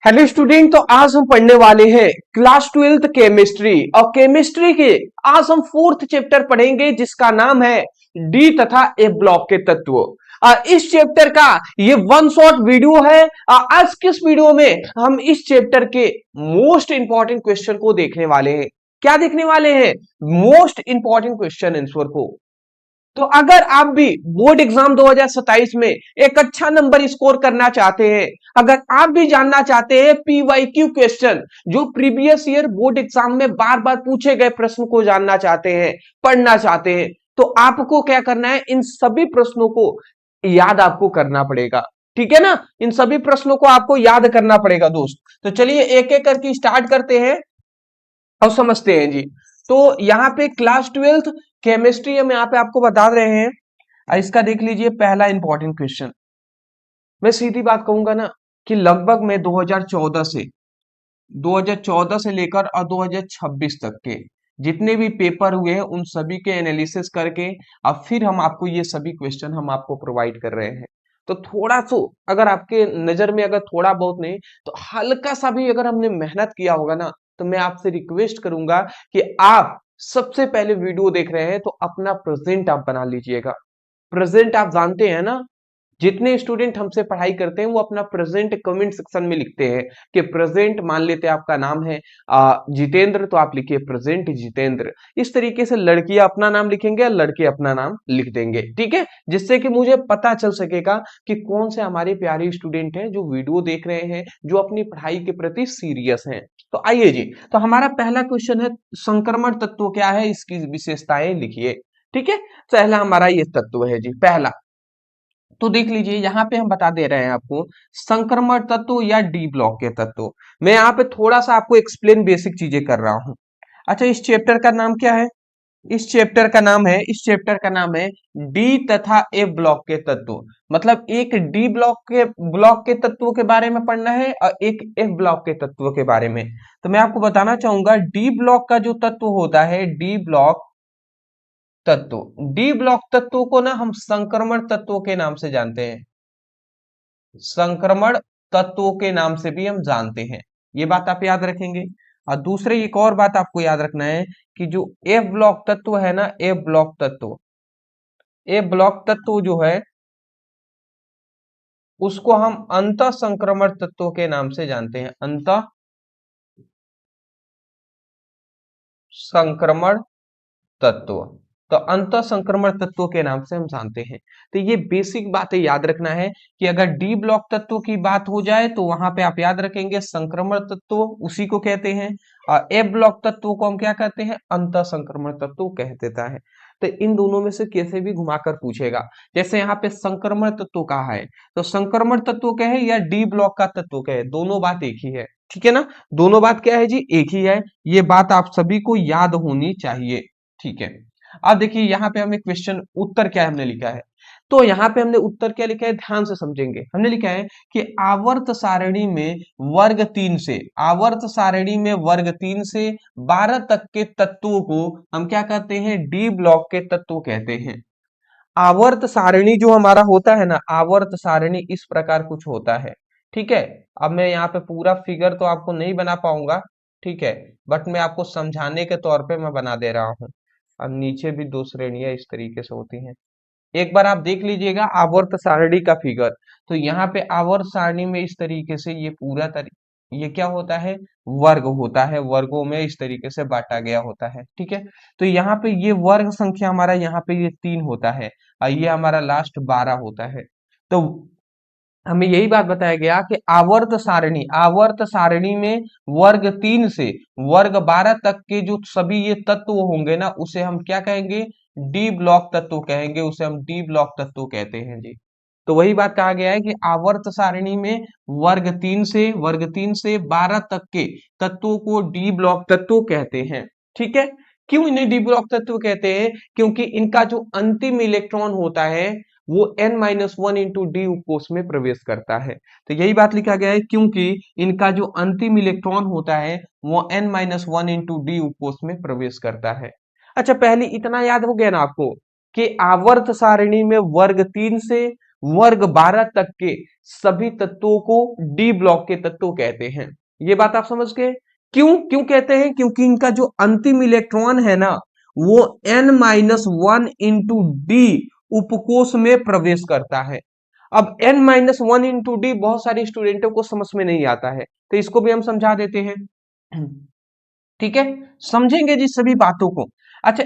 Hello student, तो आज हम पढ़ने वाले हैं क्लास 12th केमिस्ट्री। और केमिस्ट्री के आज हम 4th चैप्टर पढ़ेंगे जिसका नाम है डी तथा ए ब्लॉक के तत्व। इस चैप्टर का ये वन शॉट वीडियो है। आज के इस वीडियो में हम इस चैप्टर के मोस्ट इंपॉर्टेंट क्वेश्चन को देखने वाले हैं। क्या देखने वाले हैं? मोस्ट इंपॉर्टेंट क्वेश्चन आंसर को। तो अगर आप भी बोर्ड एग्जाम 2027 में एक अच्छा नंबर स्कोर करना चाहते हैं, अगर आप भी जानना चाहते हैं पीवाईक्यू क्वेश्चन जो प्रीवियस ईयर बोर्ड एग्जाम में बार बार पूछे गए प्रश्न को जानना चाहते हैं, पढ़ना चाहते हैं, तो आपको क्या करना है? इन सभी प्रश्नों को याद आपको करना पड़ेगा। ठीक है ना? इन सभी प्रश्नों को आपको याद करना पड़ेगा दोस्त। तो चलिए एक एक करके स्टार्ट करते हैं और समझते हैं जी। तो यहाँ पे क्लास 12th केमिस्ट्री हम यहाँ पे आपको बता रहे हैं। इसका देख लीजिए पहला इंपॉर्टेंट क्वेश्चन। मैं सीधी बात कहूंगा ना कि लगभग मैं 2014 से लेकर और 2026 तक के जितने भी पेपर हुए हैं उन सभी के एनालिसिस करके अब फिर हम आपको ये सभी क्वेश्चन हम आपको प्रोवाइड कर रहे हैं। तो थोड़ा सा अगर आपके नजर में अगर थोड़ा बहुत नहीं तो हल्का सा भी अगर हमने मेहनत किया होगा ना, तो मैं आपसे रिक्वेस्ट करूंगा कि आप सबसे पहले वीडियो देख रहे हैं तो अपना प्रेजेंट आप बना लीजिएगा। प्रेजेंट आप जानते हैं ना, जितने स्टूडेंट हमसे पढ़ाई करते हैं वो अपना प्रेजेंट कमेंट सेक्शन में लिखते हैं कि प्रेजेंट, मान लेते हैं आपका नाम है जितेंद्र, तो आप लिखिए प्रेजेंट जितेंद्र। इस तरीके से लड़कियां अपना नाम लिखेंगे और लड़के अपना नाम लिख देंगे। ठीक है, जिससे कि मुझे पता चल सकेगा कि कौन से हमारे प्यारे स्टूडेंट हैं जो वीडियो देख रहे हैं, जो अपनी पढ़ाई के प्रति सीरियस हैं। तो आइए जी, तो हमारा पहला क्वेश्चन है संक्रमण तत्व क्या है, इसकी विशेषताएं लिखिए। ठीक है, पहला हमारा ये तत्व है जी, पहला। तो देख लीजिए यहाँ पे हम बता दे रहे हैं आपको संक्रमण तत्व या डी ब्लॉक के तत्व। मैं यहाँ पे थोड़ा सा आपको एक्सप्लेन बेसिक चीजें कर रहा हूँ। अच्छा, इस चैप्टर का नाम क्या है? इस चैप्टर का नाम है डी तथा ए ब्लॉक के तत्व। मतलब एक डी ब्लॉक के तत्वों के बारे में पढ़ना है और एक एफ ब्लॉक के तत्वों के बारे में। तो मैं आपको बताना चाहूंगा डी ब्लॉक का जो तत्व होता है, डी ब्लॉक तत्व, डी ब्लॉक तत्वों को ना हम संक्रमण तत्वों के नाम से जानते हैं। संक्रमण तत्वों के नाम से भी हम जानते हैं, ये बात आप याद रखेंगे। और दूसरे एक और बात आपको याद रखना है कि जो एफ ब्लॉक तत्व है ना, एफ ब्लॉक तत्व जो है उसको हम अंत संक्रमण तत्वों के नाम से जानते हैं। अंत संक्रमण तत्व, तो अंत संक्रमण तत्वों के नाम से हम जानते हैं। तो ये बेसिक बातें याद रखना है कि अगर डी ब्लॉक तत्व की बात हो जाए तो वहां पे आप याद रखेंगे संक्रमण तत्व उसी को कहते हैं, और ए ब्लॉक तत्व को हम क्या कहते हैं? अंत संक्रमण तत्व कह देता है। तो इन दोनों में से कैसे भी घुमाकर पूछेगा। जैसे यहाँ पे संक्रमण तत्व कहा है, तो संक्रमण तत्व क्या है या डी ब्लॉक का तत्व क्या है? दोनों बात एक ही है। ठीक है ना, दोनों बात क्या है जी? एक ही है। ये बात आप सभी को याद होनी चाहिए। ठीक है, अब देखिए यहाँ पे हमें क्वेश्चन उत्तर क्या हमने लिखा है। तो यहाँ पे हमने उत्तर क्या लिखा है, ध्यान से समझेंगे। हमने लिखा है कि आवर्त सारणी में वर्ग 3 से 12 तक के तत्वों को हम क्या कहते हैं? डी ब्लॉक के तत्व कहते हैं। आवर्त सारणी जो हमारा होता है ना, आवर्त सारणी इस प्रकार कुछ होता है। ठीक है, अब मैं यहाँ पे पूरा फिगर तो आपको नहीं बना पाऊंगा, ठीक है, बट मैं आपको समझाने के तौर पे मैं बना दे रहा हूँ। अब नीचे भी दो श्रेणियां इस तरीके से होती हैं। एक बार आप देख लीजिएगा आवर्त सारणी का फिगर। तो यहाँ पे आवर्त सारणी में इस तरीके से ये क्या होता है? वर्ग होता है, वर्गों में इस तरीके से बांटा गया होता है। ठीक है, तो यहाँ पे ये वर्ग संख्या हमारा यहाँ पे ये 3 होता है और ये हमारा लास्ट 12 होता है। तो हमें यही बात बताया गया कि आवर्त सारणी में वर्ग 3 से वर्ग 12 तक के जो सभी ये तत्व होंगे ना, उसे हम क्या कहेंगे? डी ब्लॉक तत्व कहेंगे, उसे हम डी ब्लॉक तत्व कहते हैं जी। तो वही बात कहा गया है कि आवर्त सारणी में वर्ग 3 से 12 तक के तत्वों को डी ब्लॉक तत्व कहते हैं। ठीक है, क्यों इन्हें डी ब्लॉक तत्व कहते हैं? क्योंकि इनका जो अंतिम इलेक्ट्रॉन होता है वो n-1 इंटू डी उपकोष में प्रवेश करता है। तो यही बात लिखा गया है, क्योंकि इनका जो अंतिम इलेक्ट्रॉन होता है वो n-1 इंटू डी उपकोष में प्रवेश करता है। अच्छा, पहले इतना याद हो गया ना आपको कि आवर्त सारणी में वर्ग 3 से वर्ग 12 तक के सभी तत्वों को डी ब्लॉक के तत्व कहते हैं। ये बात आप समझ गए। क्यों क्यों कहते हैं? क्योंकि इनका जो अंतिम इलेक्ट्रॉन है ना वो n-1 इंटू डी उपकोष में प्रवेश करता है। अब n-1 इंटू डी बहुत सारे स्टूडेंटों को समझ में नहीं आता है, तो इसको भी हम समझा देते हैं। ठीक है, समझेंगे जी सभी बातों को। अच्छा,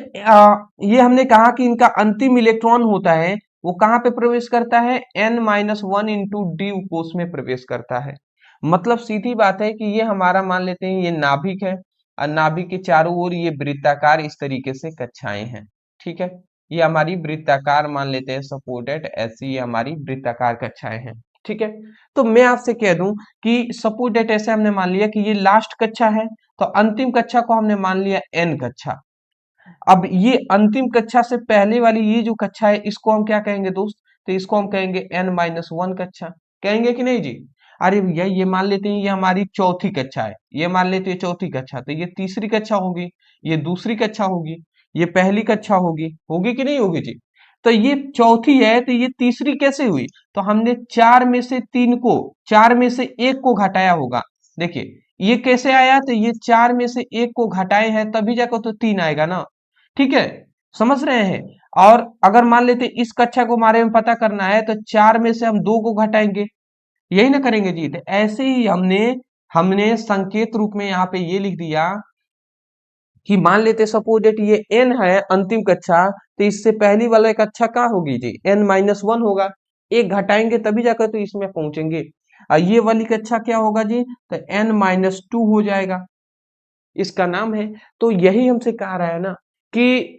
ये हमने कहा कि इनका अंतिम इलेक्ट्रॉन होता है वो कहां पे प्रवेश करता है? n-1 इंटू डी कोष में प्रवेश करता है। मतलब सीधी बात है कि ये हमारा मान लेते हैं ये नाभिक है और नाभिक के चारों ओर ये वृत्ताकार इस तरीके से कक्षाएं हैं। ठीक है, ये हमारी वृत्ताकार मान लेते हैं सपोर्टेड, ऐसी ये हमारी वृत्ताकार कक्षाएं हैं। ठीक है, तो मैं आपसे कह दूं कि सपोर्टेड ऐसे हमने मान लिया कि ये लास्ट कक्षा है, तो अंतिम कक्षा को हमने मान लिया n कक्षा। अब ये अंतिम कक्षा से पहले वाली ये जो कक्षा है इसको हम क्या कहेंगे दोस्त? तो इसको हम कहेंगे n-1 कक्षा, कहेंगे कि नहीं जी? अरे भैया ये मान लेते हैं ये हमारी चौथी कक्षा है, ये मान लेते हैं चौथी कक्षा, तो ये तीसरी कक्षा होगी, ये दूसरी कक्षा होगी, ये पहली कक्षा होगी, होगी कि नहीं होगी जी? तो ये चौथी है तो ये तीसरी कैसे हुई? तो हमने चार में से एक को घटाया होगा। देखिए ये कैसे आया? तो ये चार में से एक को घटाए हैं तभी जाकर तो तीन आएगा ना। ठीक है, समझ रहे हैं? और अगर मान लेते इस कक्षा को बारे में पता करना है तो चार में से हम दो को घटाएंगे, यही ना करेंगे जी। तो ऐसे ही हमने हमने संकेत रूप में यहाँ पे ये लिख दिया कि मान लेते सपोज डेट ये n है अंतिम कक्षा, तो इससे पहली वाला कक्षा क्या होगी जी? n-1 होगा, एक घटाएंगे तभी जाकर तो इसमें पहुंचेंगे। और ये वाली कक्षा क्या होगा जी? तो n-2 हो जाएगा, इसका नाम है। तो यही हमसे कहा रहा है ना कि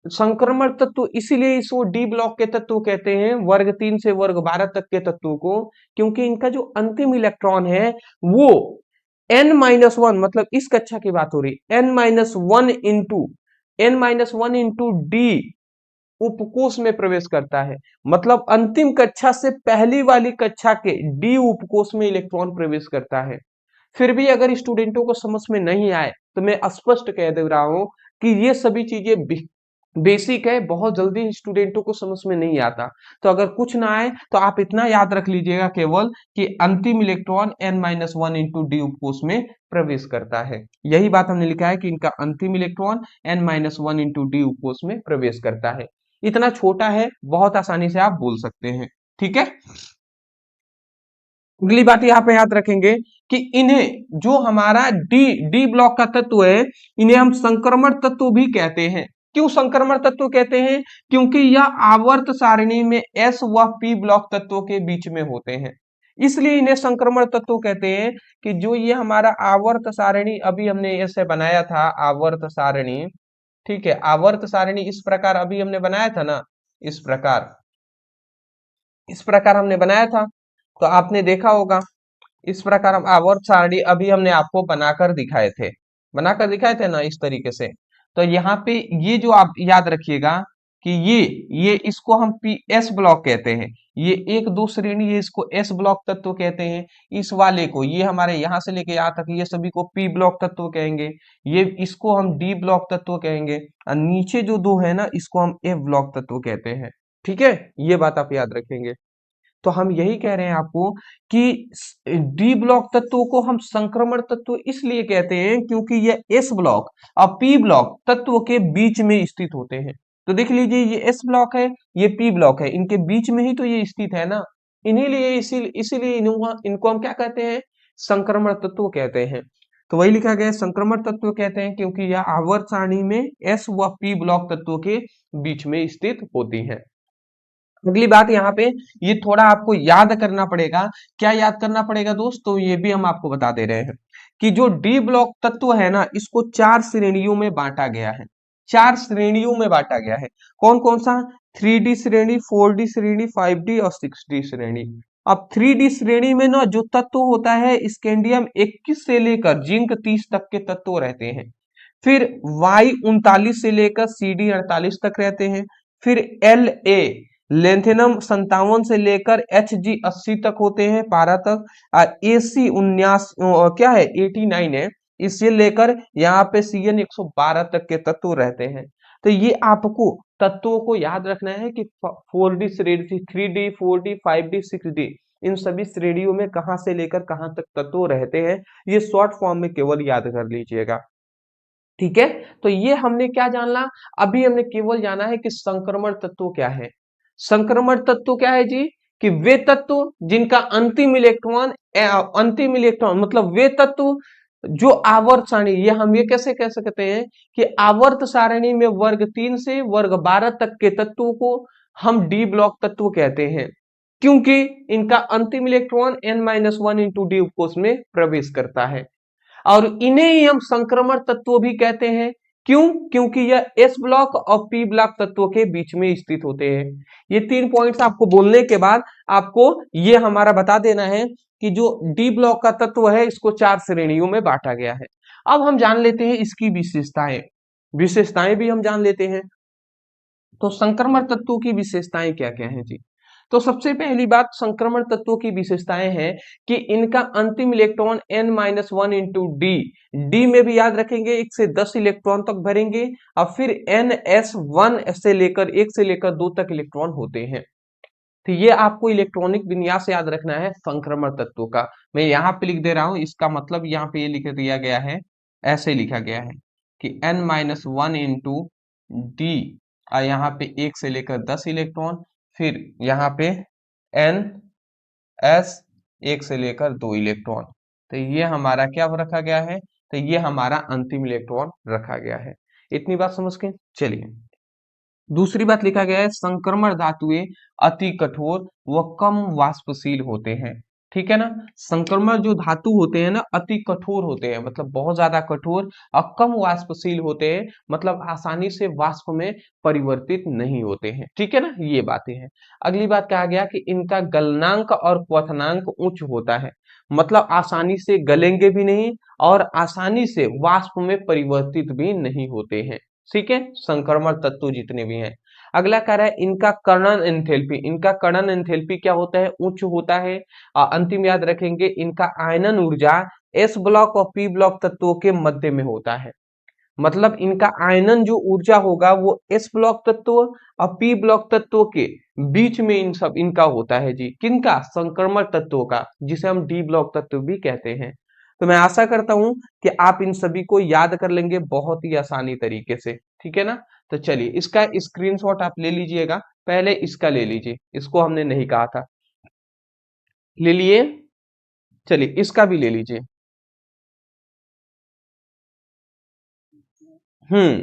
संक्रमण तत्व इसीलिए इसको डी ब्लॉक के तत्व कहते हैं, वर्ग 3 से वर्ग 12 तक के तत्वों को, क्योंकि इनका जो अंतिम इलेक्ट्रॉन है वो n-1 मतलब इस कक्षा की बात हो रही, n-1 इंटू डी उपकोष में प्रवेश करता है। मतलब अंतिम कक्षा से पहली वाली कक्षा के डी उपकोष में इलेक्ट्रॉन प्रवेश करता है। फिर भी अगर स्टूडेंटों को समझ में नहीं आए तो मैं स्पष्ट कह दे रहा हूं कि ये सभी चीजें बेसिक है, बहुत जल्दी स्टूडेंटों को समझ में नहीं आता। तो अगर कुछ ना आए तो आप इतना याद रख लीजिएगा केवल कि अंतिम इलेक्ट्रॉन n-1 इंटू डी उपकोष में प्रवेश करता है। यही बात हमने लिखा है कि इनका अंतिम इलेक्ट्रॉन n-1 इंटू डी उपकोष में प्रवेश करता है। इतना छोटा है, बहुत आसानी से आप बोल सकते हैं। ठीक है, अगली बात यहाँ पे याद रखेंगे कि इन्हें जो हमारा डी ब्लॉक का तत्व है इन्हें हम संक्रमण तत्व भी कहते हैं। क्यों संक्रमण तत्व कहते हैं? क्योंकि यह आवर्त सारणी में s व p ब्लॉक तत्वों के बीच में होते हैं, इसलिए इन्हें संक्रमण तत्व कहते हैं। कि जो ये हमारा आवर्त सारणी अभी हमने ऐसे बनाया था, आवर्त सारणी, ठीक है, आवर्त सारणी इस प्रकार अभी हमने बनाया था ना, इस प्रकार हमने बनाया था, तो आपने देखा होगा इस प्रकार हम आवर्त सारणी अभी हमने आपको बनाकर दिखाए थे ना इस तरीके से। तो यहाँ पे ये जो आप याद रखिएगा कि ये इसको हम पी एस ब्लॉक कहते हैं, ये एक दो श्रेणी है इसको एस ब्लॉक तत्व कहते हैं। इस वाले को, ये हमारे यहाँ से लेके यहाँ तक ये सभी को पी ब्लॉक तत्व कहेंगे, ये इसको हम डी ब्लॉक तत्व कहेंगे, और नीचे जो दो है ना इसको हम एफ ब्लॉक तत्व कहते हैं। ठीक है, ये बात आप याद रखेंगे। तो हम यही कह रहे हैं आपको कि डी ब्लॉक तत्वों को हम संक्रमण तत्व इसलिए कहते हैं क्योंकि ये एस ब्लॉक और पी ब्लॉक तत्व के बीच में स्थित होते हैं। तो देख लीजिए ये एस ब्लॉक है, ये पी ब्लॉक है, इनके बीच में ही तो ये स्थित है ना, इन्हीं लिए इसीलिए इनको हम क्या कहते हैं? संक्रमण तत्व कहते हैं। तो वही लिखा गया है, संक्रमण तत्व कहते हैं क्योंकि यह आवर्त सारणी में एस व पी ब्लॉक तत्वों के बीच में स्थित होती है। अगली बात यहाँ पे ये थोड़ा आपको याद करना पड़ेगा। क्या याद करना पड़ेगा दोस्त? तो ये भी हम आपको बता दे रहे हैं कि जो डी ब्लॉक तत्व है ना इसको चार श्रेणियों में बांटा गया है, चार श्रेणियों में बांटा गया है। कौन कौन सा? 3D श्रेणी, 4D श्रेणी, 5D और 6D श्रेणी। अब 3D श्रेणी में ना जो तत्व होता है स्कैंडियम 21 से लेकर जिंक 30 तक के तत्व रहते हैं। फिर वाई 39 से लेकर CD 48 तक रहते हैं। फिर La लेंथेनम 57 से लेकर Hg 80 तक होते हैं, पारा तक। और AC 19 क्या है 89 है, इससे लेकर यहाँ पे Cn 112 तक के तत्व रहते हैं। तो ये आपको तत्वों को याद रखना है कि 4D श्रेणी, 3D, 4D, 5D, 6D, इन सभी श्रेणियों में कहां से लेकर कहां तक तत्व रहते हैं, ये शॉर्ट फॉर्म में केवल याद कर लीजिएगा। ठीक है, तो ये हमने क्या जानना, अभी हमने केवल जाना है कि संक्रमण तत्व क्या है। संक्रमण तत्व क्या है जी, कि वे तत्व जिनका अंतिम इलेक्ट्रॉन मतलब वे तत्व जो आवर्त सारणी, ये हम ये कैसे कह सकते हैं कि आवर्त सारणी में वर्ग 3 से वर्ग 12 तक के तत्वों को हम डी ब्लॉक तत्व कहते हैं, क्योंकि इनका अंतिम इलेक्ट्रॉन n-1 इंटू डी कोष में प्रवेश करता है, और इन्हें ही हम संक्रमण तत्व भी कहते हैं। क्यों? क्योंकि यह एस ब्लॉक और पी ब्लॉक तत्वों के बीच में स्थित होते हैं। ये 3 पॉइंट्स आपको बोलने के बाद आपको ये हमारा बता देना है कि जो डी ब्लॉक का तत्व है इसको 4 श्रेणियों में बांटा गया है। अब हम जान लेते हैं इसकी विशेषताएं, विशेषताएं भी हम जान लेते हैं। तो संक्रमण तत्वों की विशेषताएं क्या क्या हैं जी। तो सबसे पहली बात संक्रमण तत्वों की विशेषताएं हैं कि इनका अंतिम electron n-1 into D, D में भी याद रखेंगे 1 से 10 इलेक्ट्रॉन तक भरेंगे, और फिर ns1 से लेकर 1 से लेकर 2 तक इलेक्ट्रॉन होते हैं। तो ये आपको इलेक्ट्रॉनिक विन्यास याद रखना है संक्रमण तत्वों का। मैं यहाँ पे लिख दे रहा हूँ, इसका मतलब यहाँ पे ये लिख दिया गया है, ऐसे लिखा गया है कि n-1 इंटू डी, और यहाँ पे 1 से लेकर 10 इलेक्ट्रॉन, फिर यहाँ पे n s 1 से लेकर 2 इलेक्ट्रॉन। तो ये हमारा क्या रखा गया है, तो ये हमारा अंतिम इलेक्ट्रॉन रखा गया है। इतनी बात समझ के चलिए, दूसरी बात लिखा गया है संक्रमण धातुएं अति कठोर व कम वाष्पशील होते हैं। ठीक है ना, संक्रमण जो धातु होते हैं ना अति कठोर होते हैं, मतलब बहुत ज्यादा कठोर, और कम वाष्पशील होते हैं, मतलब आसानी से वाष्प में परिवर्तित नहीं होते हैं। ठीक है ना, ये बातें हैं। अगली बात कहा गया कि इनका गलनांक और क्वथनांक उच्च होता है, मतलब आसानी से गलेंगे भी नहीं और आसानी से वाष्प में परिवर्तित भी नहीं होते हैं। ठीक है, संक्रमण तत्व जितने भी हैं। अगला कह रहा है इनका कर्णन एंथैल्पी, इनका कर्णन एंथैल्पी क्या होता है, उच्च होता है। अंतिम याद रखेंगे इनका आयनन ऊर्जा एस ब्लॉक और पी ब्लॉक तत्वों के मध्य में होता है, मतलब इनका आयनन जो ऊर्जा होगा वो एस ब्लॉक तत्व और पी ब्लॉक तत्वों के बीच में इन सब इनका होता है जी, किनका, संक्रमण तत्वों का, जिसे हम डी ब्लॉक तत्व भी कहते हैं। तो मैं आशा करता हूं कि आप इन सभी को याद कर लेंगे बहुत ही आसानी तरीके से। ठीक है ना, तो चलिए इसका स्क्रीनशॉट आप ले लीजिएगा, पहले इसका ले लीजिए, इसको हमने नहीं कहा था, ले लिए, चलिए इसका भी ले लीजिए। हम्म,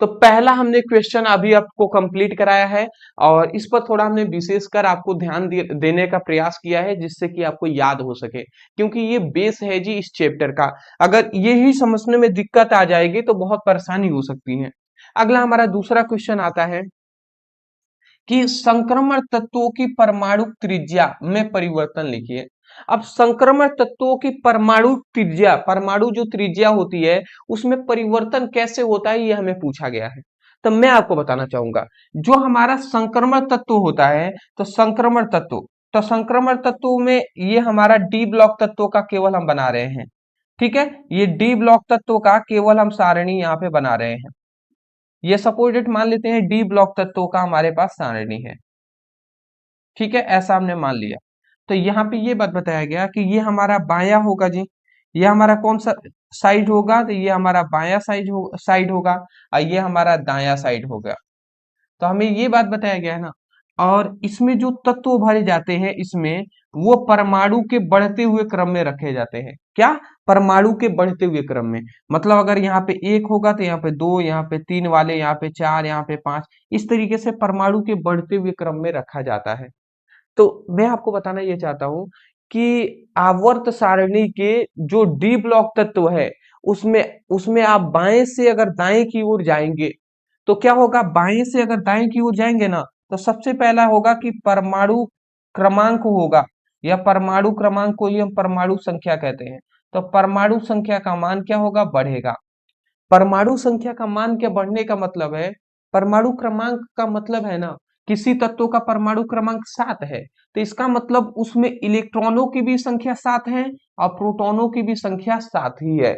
तो पहला हमने क्वेश्चन अभी आपको कंप्लीट कराया है, और इस पर थोड़ा हमने विशेषकर आपको ध्यान देने का प्रयास किया है, जिससे कि आपको याद हो सके, क्योंकि ये बेस है जी इस चैप्टर का। अगर यही समझने में दिक्कत आ जाएगी तो बहुत परेशानी हो सकती है। अगला हमारा दूसरा क्वेश्चन आता है कि संक्रमण तत्वों की परमाणु त्रिज्या में परिवर्तन लिखिए। अब संक्रमण तत्वों की परमाणु त्रिज्या, परमाणु जो त्रिज्या होती है उसमें परिवर्तन कैसे होता है, ये हमें पूछा गया है। तो मैं आपको बताना चाहूंगा, जो हमारा संक्रमण तत्व होता है, तो संक्रमण तत्व, तो संक्रमण तत्व में ये हमारा डी ब्लॉक तत्व का केवल हम बना रहे हैं। ठीक है, ये डी ब्लॉक तत्व का केवल हम सारणी यहाँ पे बना रहे हैं। ये सपोजिट मान लेते हैं डी ब्लॉक तत्वों का हमारे पास सारणी है। ठीक है, ऐसा हमने मान लिया। तो यहाँ पे ये बात बताया गया कि ये हमारा बायां होगा जी, ये हमारा कौन सा साइड होगा, तो ये हमारा बायां साइड होगा, और ये हमारा दायां साइड होगा। तो हमें ये बात बताया गया है ना, और इसमें जो तत्व भरे जाते हैं इसमें, वो परमाणु के बढ़ते हुए क्रम में रखे जाते हैं। क्या, परमाणु के बढ़ते हुए क्रम में, मतलब अगर यहाँ पे 1 होगा तो यहाँ पे 2, यहाँ पे 3 वाले, यहाँ पे 4, यहाँ पे 5, इस तरीके से परमाणु के बढ़ते हुए क्रम में रखा जाता है। तो मैं आपको बताना ये चाहता हूं कि आवर्त सारणी के जो डी ब्लॉक तत्व है उसमें उसमें आप बाएं से अगर दाएं की ओर जाएंगे तो क्या होगा, बाएं से अगर दाएं की ओर जाएंगे ना, तो सबसे पहला होगा कि परमाणु क्रमांक होगा, या परमाणु क्रमांक को ही हम परमाणु संख्या कहते हैं। तो परमाणु संख्या का मान क्या होगा, बढ़ेगा। परमाणु संख्या का मान के बढ़ने का मतलब है, परमाणु क्रमांक का मतलब है ना, किसी तत्व का परमाणु क्रमांक 7 है, तो इसका मतलब उसमें इलेक्ट्रॉनों की भी संख्या 7 है और प्रोटॉनों की भी संख्या 7 ही है।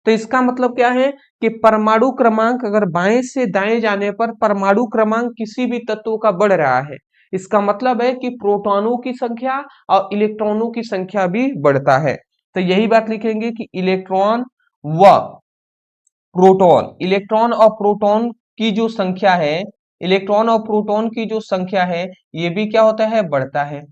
तो इसका मतलब क्या है कि परमाणु क्रमांक अगर बाएं से दाएं जाने पर परमाणु क्रमांक किसी भी तत्व का बढ़ रहा है, इसका मतलब है कि प्रोटॉनों की संख्या और इलेक्ट्रॉनों की संख्या भी बढ़ता है। तो यही बात लिखेंगे कि इलेक्ट्रॉन व प्रोटॉन, इलेक्ट्रॉन और प्रोटॉन की जो संख्या है, इलेक्ट्रॉन और प्रोटॉन की जो संख्या है, ये भी क्या होता है, बढ़ता है।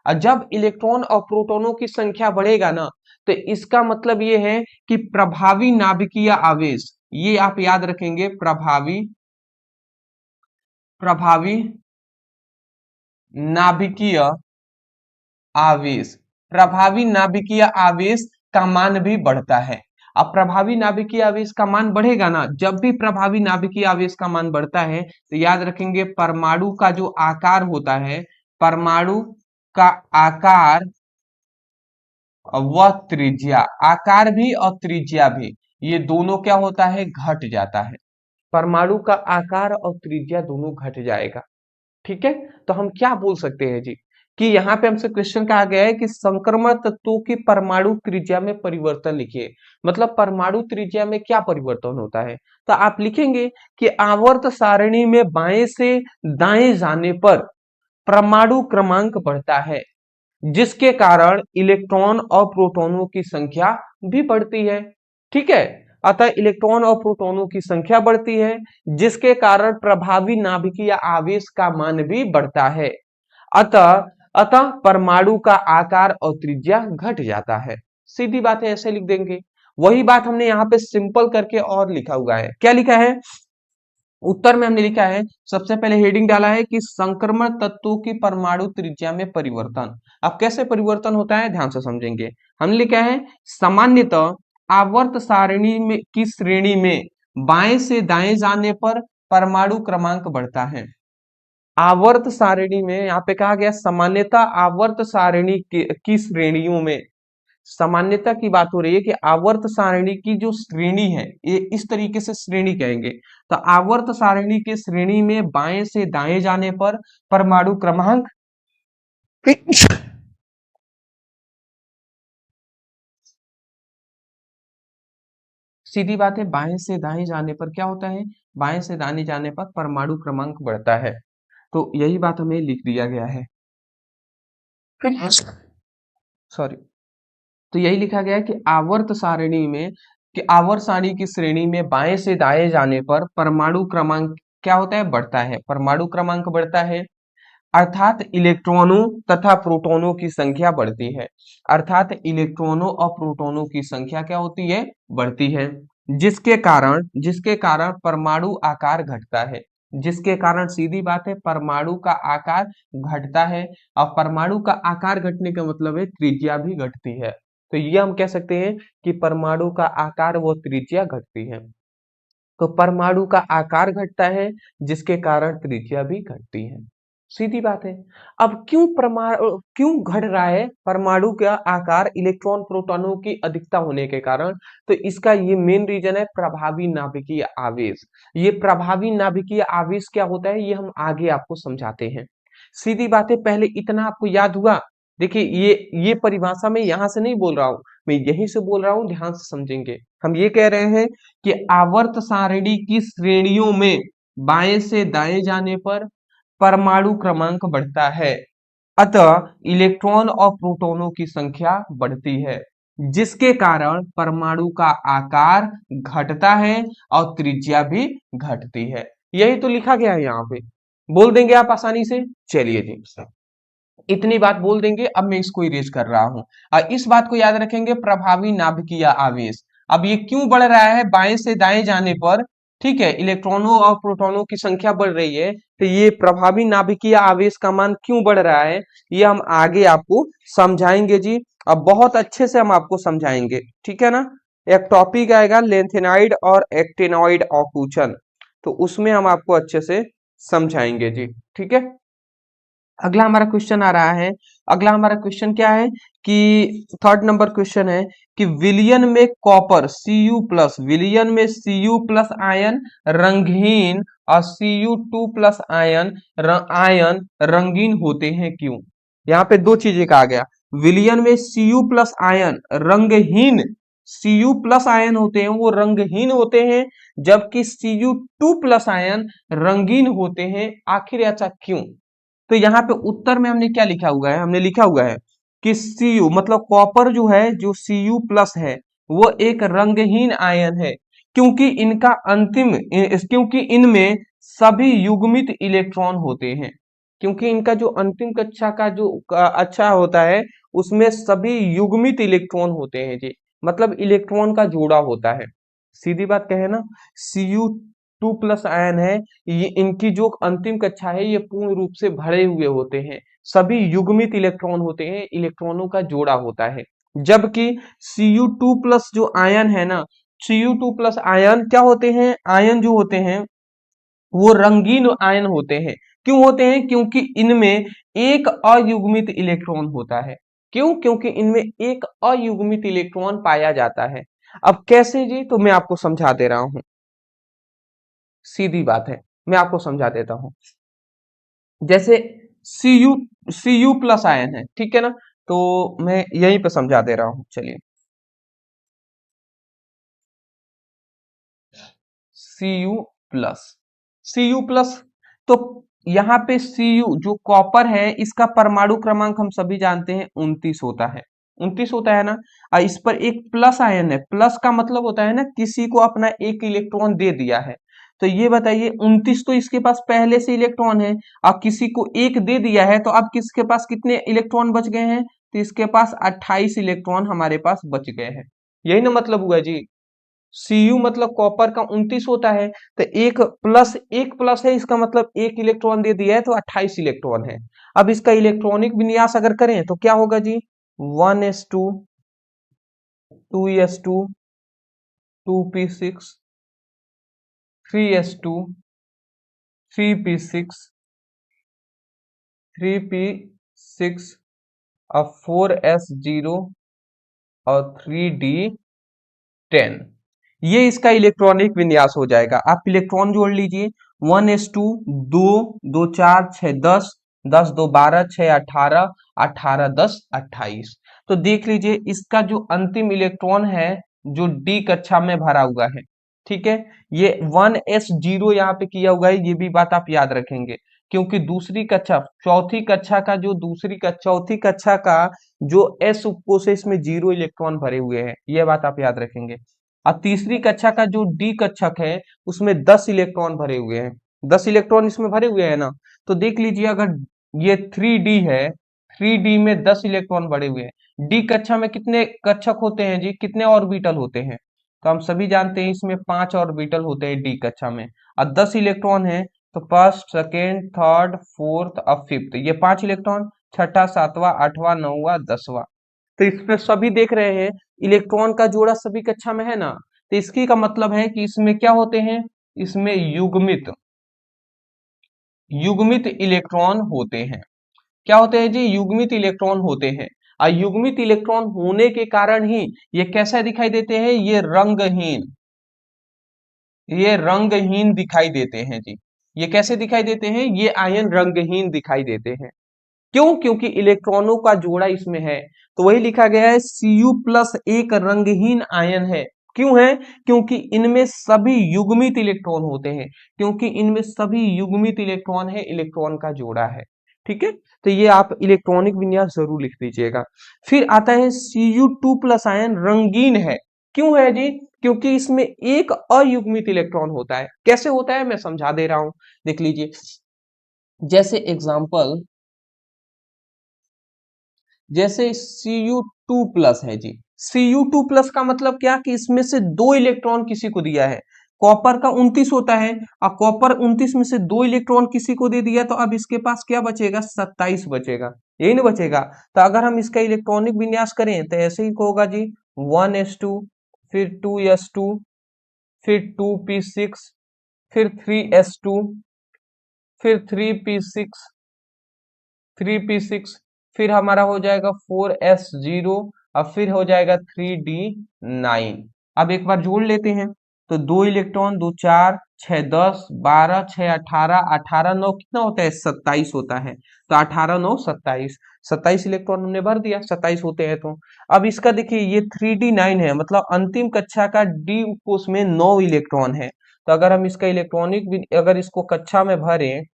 और जब इलेक्ट्रॉन और प्रोटॉनों की संख्या बढ़ेगा ना, तो इसका मतलब ये है कि प्रभावी नाभिकीय आवेश, ये आप याद रखेंगे, प्रभावी प्रभावी नाभिकीय आवेश, प्रभावी नाभिकीय आवेश का मान भी बढ़ता है। अब प्रभावी नाभिकीय आवेश का मान बढ़ेगा ना, जब भी प्रभावी नाभिकीय आवेश का मान बढ़ता है तो याद रखेंगे परमाणु का जो आकार होता है, परमाणु का आकार व त्रिज्या, आकार भी और त्रिज्या भी, ये दोनों क्या होता है, घट जाता है। परमाणु का आकार और त्रिज्या दोनों घट जाएगा। ठीक है, तो हम क्या बोल सकते हैं जी, कि यहाँ पे हमसे क्वेश्चन कहा गया है कि संक्रमण तत्वों की परमाणु त्रिज्या में परिवर्तन लिखिए। मतलब परमाणु त्रिज्या में क्या परिवर्तन होता है, तो आप लिखेंगे कि आवर्त सारणी में बाएं से दाएं जाने पर परमाणु क्रमांक बढ़ता है, जिसके कारण इलेक्ट्रॉन और प्रोटॉनों की संख्या भी बढ़ती है। ठीक है, अतः इलेक्ट्रॉन और प्रोटॉनों की संख्या बढ़ती है, जिसके कारण प्रभावी नाभिकीय आवेश का मान भी बढ़ता है। अतः अतः परमाणु का आकार और त्रिज्या घट जाता है। सीधी बात है, ऐसे लिख देंगे। वही बात हमने यहाँ पे सिंपल करके और लिखा हुआ है। क्या लिखा है उत्तर में, हमने लिखा है, सबसे पहले हेडिंग डाला है कि संक्रमण तत्वों की परमाणु त्रिज्या में परिवर्तन। अब कैसे परिवर्तन होता है, ध्यान से समझेंगे। हमने लिखा है सामान्यतः आवर्त सारणी में की श्रेणी में बाएं से दाएं जाने पर परमाणु क्रमांक बढ़ता है। आवर्त सारणी में यहाँ पे कहा गया सामान्यतः आवर्त सारणी की श्रेणियों में, सामान्यता की बात हो रही है कि आवर्त सारणी की जो श्रेणी है, ये इस तरीके से श्रेणी कहेंगे। तो आवर्त सारणी की श्रेणी में बाएं से दाएं जाने पर परमाणु क्रमांक सीधी बात है, बाएं से दाएं जाने पर क्या होता है, बाएं से दाएं जाने पर परमाणु क्रमांक बढ़ता है। तो यही बात हमें लिख दिया गया है, सॉरी। तो यही लिखा गया है कि आवर्त सारणी में, कि आवर्त सारणी की श्रेणी में बाएं से दाएं जाने पर परमाणु क्रमांक क्या होता है, बढ़ता है, परमाणु क्रमांक बढ़ता है। अर्थात इलेक्ट्रॉनों तथा प्रोटॉनों की संख्या बढ़ती है, अर्थात इलेक्ट्रॉनों और प्रोटॉनों की संख्या क्या होती है, बढ़ती है, जिसके कारण परमाणु आकार घटता है, जिसके कारण सीधी बात है परमाणु का आकार घटता है। और परमाणु का आकार घटने का मतलब है त्रिज्या भी घटती है। तो ये हम कह सकते हैं कि परमाणु का आकार व त्रिज्या घटती है। तो परमाणु का आकार घटता है, जिसके कारण त्रिज्या भी घटती है। सीधी बात है। अब क्यों घट रहा है परमाणु का आकार, इलेक्ट्रॉन प्रोटॉनों की अधिकता होने के कारण, तो इसका ये मेन रीजन है प्रभावी नाभिकीय आवेश। ये प्रभावी नाभिकीय आवेश क्या होता है, ये हम आगे आपको समझाते हैं। सीधी बात है, पहले इतना आपको याद हुआ। देखिए ये परिभाषा मैं यहाँ से नहीं बोल रहा हूँ, मैं यहीं से बोल रहा हूँ, ध्यान से समझेंगे। हम ये कह रहे हैं कि आवर्त सारणी की श्रेणियों में बाएं से दाएं जाने पर परमाणु क्रमांक बढ़ता है, अतः इलेक्ट्रॉन और प्रोटॉनों की संख्या बढ़ती है, जिसके कारण परमाणु का आकार घटता है और त्रिज्या भी घटती है। यही तो लिखा गया है यहाँ पे, बोल देंगे आप आसानी से। चलिए जी, इतनी बात बोल देंगे। अब मैं इसको इरेज कर रहा हूं, और इस बात को याद रखेंगे, प्रभावी नाभिकीय आवेश। अब ये क्यों बढ़ रहा है, बाएं से दाएं जाने पर, ठीक है, इलेक्ट्रॉनों और प्रोटॉनों की संख्या बढ़ रही है, तो ये प्रभावी नाभिकीय आवेश का मान क्यों बढ़ रहा है, ये हम आगे आपको समझाएंगे जी। अब बहुत अच्छे से हम आपको समझाएंगे, ठीक है ना। एक टॉपिक आएगा लेंथेनाइड और एक्टिनॉइड ऑकुचन, तो उसमें हम आपको अच्छे से समझाएंगे जी, ठीक है। अगला हमारा क्वेश्चन आ रहा है, अगला हमारा क्वेश्चन क्या है कि थर्ड नंबर क्वेश्चन है कि विलयन में कॉपर Cu+, विलयन में Cu+ आयन रंगहीन और Cu2+ आयन रंगीन होते हैं, क्यों। यहाँ पे दो चीजें कहा गया, विलयन में Cu+ आयन रंगहीन Cu प्लस आयन होते हैं वो रंगहीन होते हैं, जबकि Cu2 प्लस आयन रंगीन होते हैं। आखिर ऐसा क्यों? तो यहाँ पे उत्तर में हमने क्या लिखा हुआ है, हमने लिखा हुआ है कि Cu मतलब कॉपर जो है, जो Cu प्लस है, वो एक रंगहीन आयन है, क्योंकि इनका क्योंकि इनमें सभी युग्मित इलेक्ट्रॉन होते हैं। क्योंकि इनका जो अंतिम कक्षा का जो अच्छा होता है, उसमें सभी युग्मित इलेक्ट्रॉन होते हैं जी, मतलब इलेक्ट्रॉन का जोड़ा होता है। सीधी बात कहे ना, Cu2 प्लस आयन है, ये इनकी जो अंतिम कक्षा है ये पूर्ण रूप से भरे हुए होते हैं, सभी युग्मित इलेक्ट्रॉन होते हैं, इलेक्ट्रॉनों का जोड़ा होता है। जबकि Cu2 प्लस जो आयन है ना, Cu2 प्लस आयन क्या होते हैं, आयन जो होते हैं वो रंगीन आयन होते हैं। क्यों होते हैं? क्योंकि इनमें एक अयुग्मित इलेक्ट्रॉन होता है। क्यों? क्योंकि इनमें एक अयुग्मित इलेक्ट्रॉन पाया जाता है। अब कैसे जी, तो मैं आपको समझा दे रहा हूं। सीधी बात है, मैं आपको समझा देता हूं। जैसे Cu प्लस आयन है, ठीक है ना, तो मैं यहीं पे समझा दे रहा हूं, चलिए। Cu प्लस, Cu प्लस, तो यहाँ पे Cu जो कॉपर है, इसका परमाणु क्रमांक हम सभी जानते हैं 29 होता है, 29 होता है ना। और इस पर एक प्लस आयन है, प्लस का मतलब होता है ना किसी को अपना एक इलेक्ट्रॉन दे दिया है। तो ये बताइए 29 तो इसके पास पहले से इलेक्ट्रॉन है, अब किसी को एक दे दिया है, तो अब किसके पास कितने इलेक्ट्रॉन बच गए हैं? तो इसके पास 28 इलेक्ट्रॉन हमारे पास बच गए हैं। यही ना मतलब हुआ जी। Cu मतलब कॉपर का 29 होता है, तो एक प्लस है, इसका मतलब एक इलेक्ट्रॉन दे दिया है, तो 28 इलेक्ट्रॉन है। अब इसका इलेक्ट्रॉनिक विन्यास अगर करें तो क्या होगा जी? 1s2, 2s2, 2p6, 3s2, 3p6, 3p6 और 4s0 और 3d10। ये इसका इलेक्ट्रॉनिक विन्यास हो जाएगा। आप इलेक्ट्रॉन जोड़ लीजिए, 1s2, 2, 2 4 6 10, 10 2 12, 6 18, 18 10 28। तो देख लीजिए इसका जो अंतिम इलेक्ट्रॉन है, जो डी कक्षा में भरा हुआ है, ठीक है, ये 1s0 यहाँ पे किया हुआ है, ये भी बात आप याद रखेंगे। क्योंकि दूसरी कक्षा, चौथी कक्षा का जो चौथी कक्षा का जो एस उपकोष है, इसमें 0 इलेक्ट्रॉन भरे हुए हैं, ये बात आप याद रखेंगे। और तीसरी कक्षा का जो डी कक्षक है, उसमें 10 इलेक्ट्रॉन भरे हुए हैं, 10 इलेक्ट्रॉन इसमें भरे हुए हैं ना। तो देख लीजिए, अगर ये 3d है, 3d में 10 इलेक्ट्रॉन भरे हुए हैं, डी कक्षा में कितने कक्षक होते हैं जी, कितने ऑर्बिटल होते हैं? तो हम सभी जानते हैं इसमें 5 ऑर्बिटल होते हैं डी कक्षा में, और 10 इलेक्ट्रॉन है, तो फर्स्ट सेकेंड थर्ड फोर्थ और फिफ्थ, ये 5 इलेक्ट्रॉन, छठा सातवां आठवां नौवां 10वां। तो इसमें सभी देख रहे हैं इलेक्ट्रॉन का जोड़ा सभी कक्षा में है ना। तो इसकी का मतलब है कि इसमें क्या होते हैं, इसमें युग्मित युग्मित इलेक्ट्रॉन होते हैं। क्या होते हैं जी? युग्मित इलेक्ट्रॉन होते हैं। और युग्मित इलेक्ट्रॉन होने के कारण ही ये कैसा दिखाई देते हैं, ये रंगहीन दिखाई देते हैं जी। ये कैसे दिखाई देते हैं? ये आयन रंगहीन दिखाई देते हैं। क्यों? क्योंकि इलेक्ट्रॉनों का जोड़ा इसमें है। तो वही लिखा गया है, Cu प्लस एक रंगहीन आयन है। क्यों है? क्योंकि इनमें सभी युग्मित इलेक्ट्रॉन होते हैं, क्योंकि इनमें सभी युग्मित इलेक्ट्रॉन है, इलेक्ट्रॉन का जोड़ा है। ठीक है, तो ये आप इलेक्ट्रॉनिक विन्यास जरूर लिख दीजिएगा। फिर आता है Cu2 प्लस आयन रंगीन है। क्यों है जी? क्योंकि इसमें एक अयुग्मित इलेक्ट्रॉन होता है। कैसे होता है मैं समझा दे रहा हूं, देख लीजिए। जैसे एग्जाम्पल, जैसे Cu2 प्लस है जी, Cu2 प्लस का मतलब क्या कि इसमें से 2 इलेक्ट्रॉन किसी को दिया है। कॉपर का 29 होता है, और कॉपर 29 में से 2 इलेक्ट्रॉन किसी को दे दिया, तो अब इसके पास क्या बचेगा? 27 बचेगा, यही ना बचेगा। तो अगर हम इसका इलेक्ट्रॉनिक विन्यास करें तो ऐसे ही होगा जी, 1s2, फिर 2s2, फिर 2p6, फिर 3s2, फिर 3p6, 3p6, फिर हमारा हो जाएगा 4s0, और फिर हो जाएगा 3d9। अब एक बार जोड़ लेते हैं, तो 2 इलेक्ट्रॉन, 2 4 6 10 12 6 18 18 9 कितना होता है, 27 होता है। तो 18 9 27, 27 इलेक्ट्रॉन हमने भर दिया, 27 होते हैं। तो अब इसका देखिए ये 3d9 है, मतलब अंतिम कक्षा का डी कोष में 9 इलेक्ट्रॉन है। तो अगर हम इसका अगर इसको कक्षा में भरें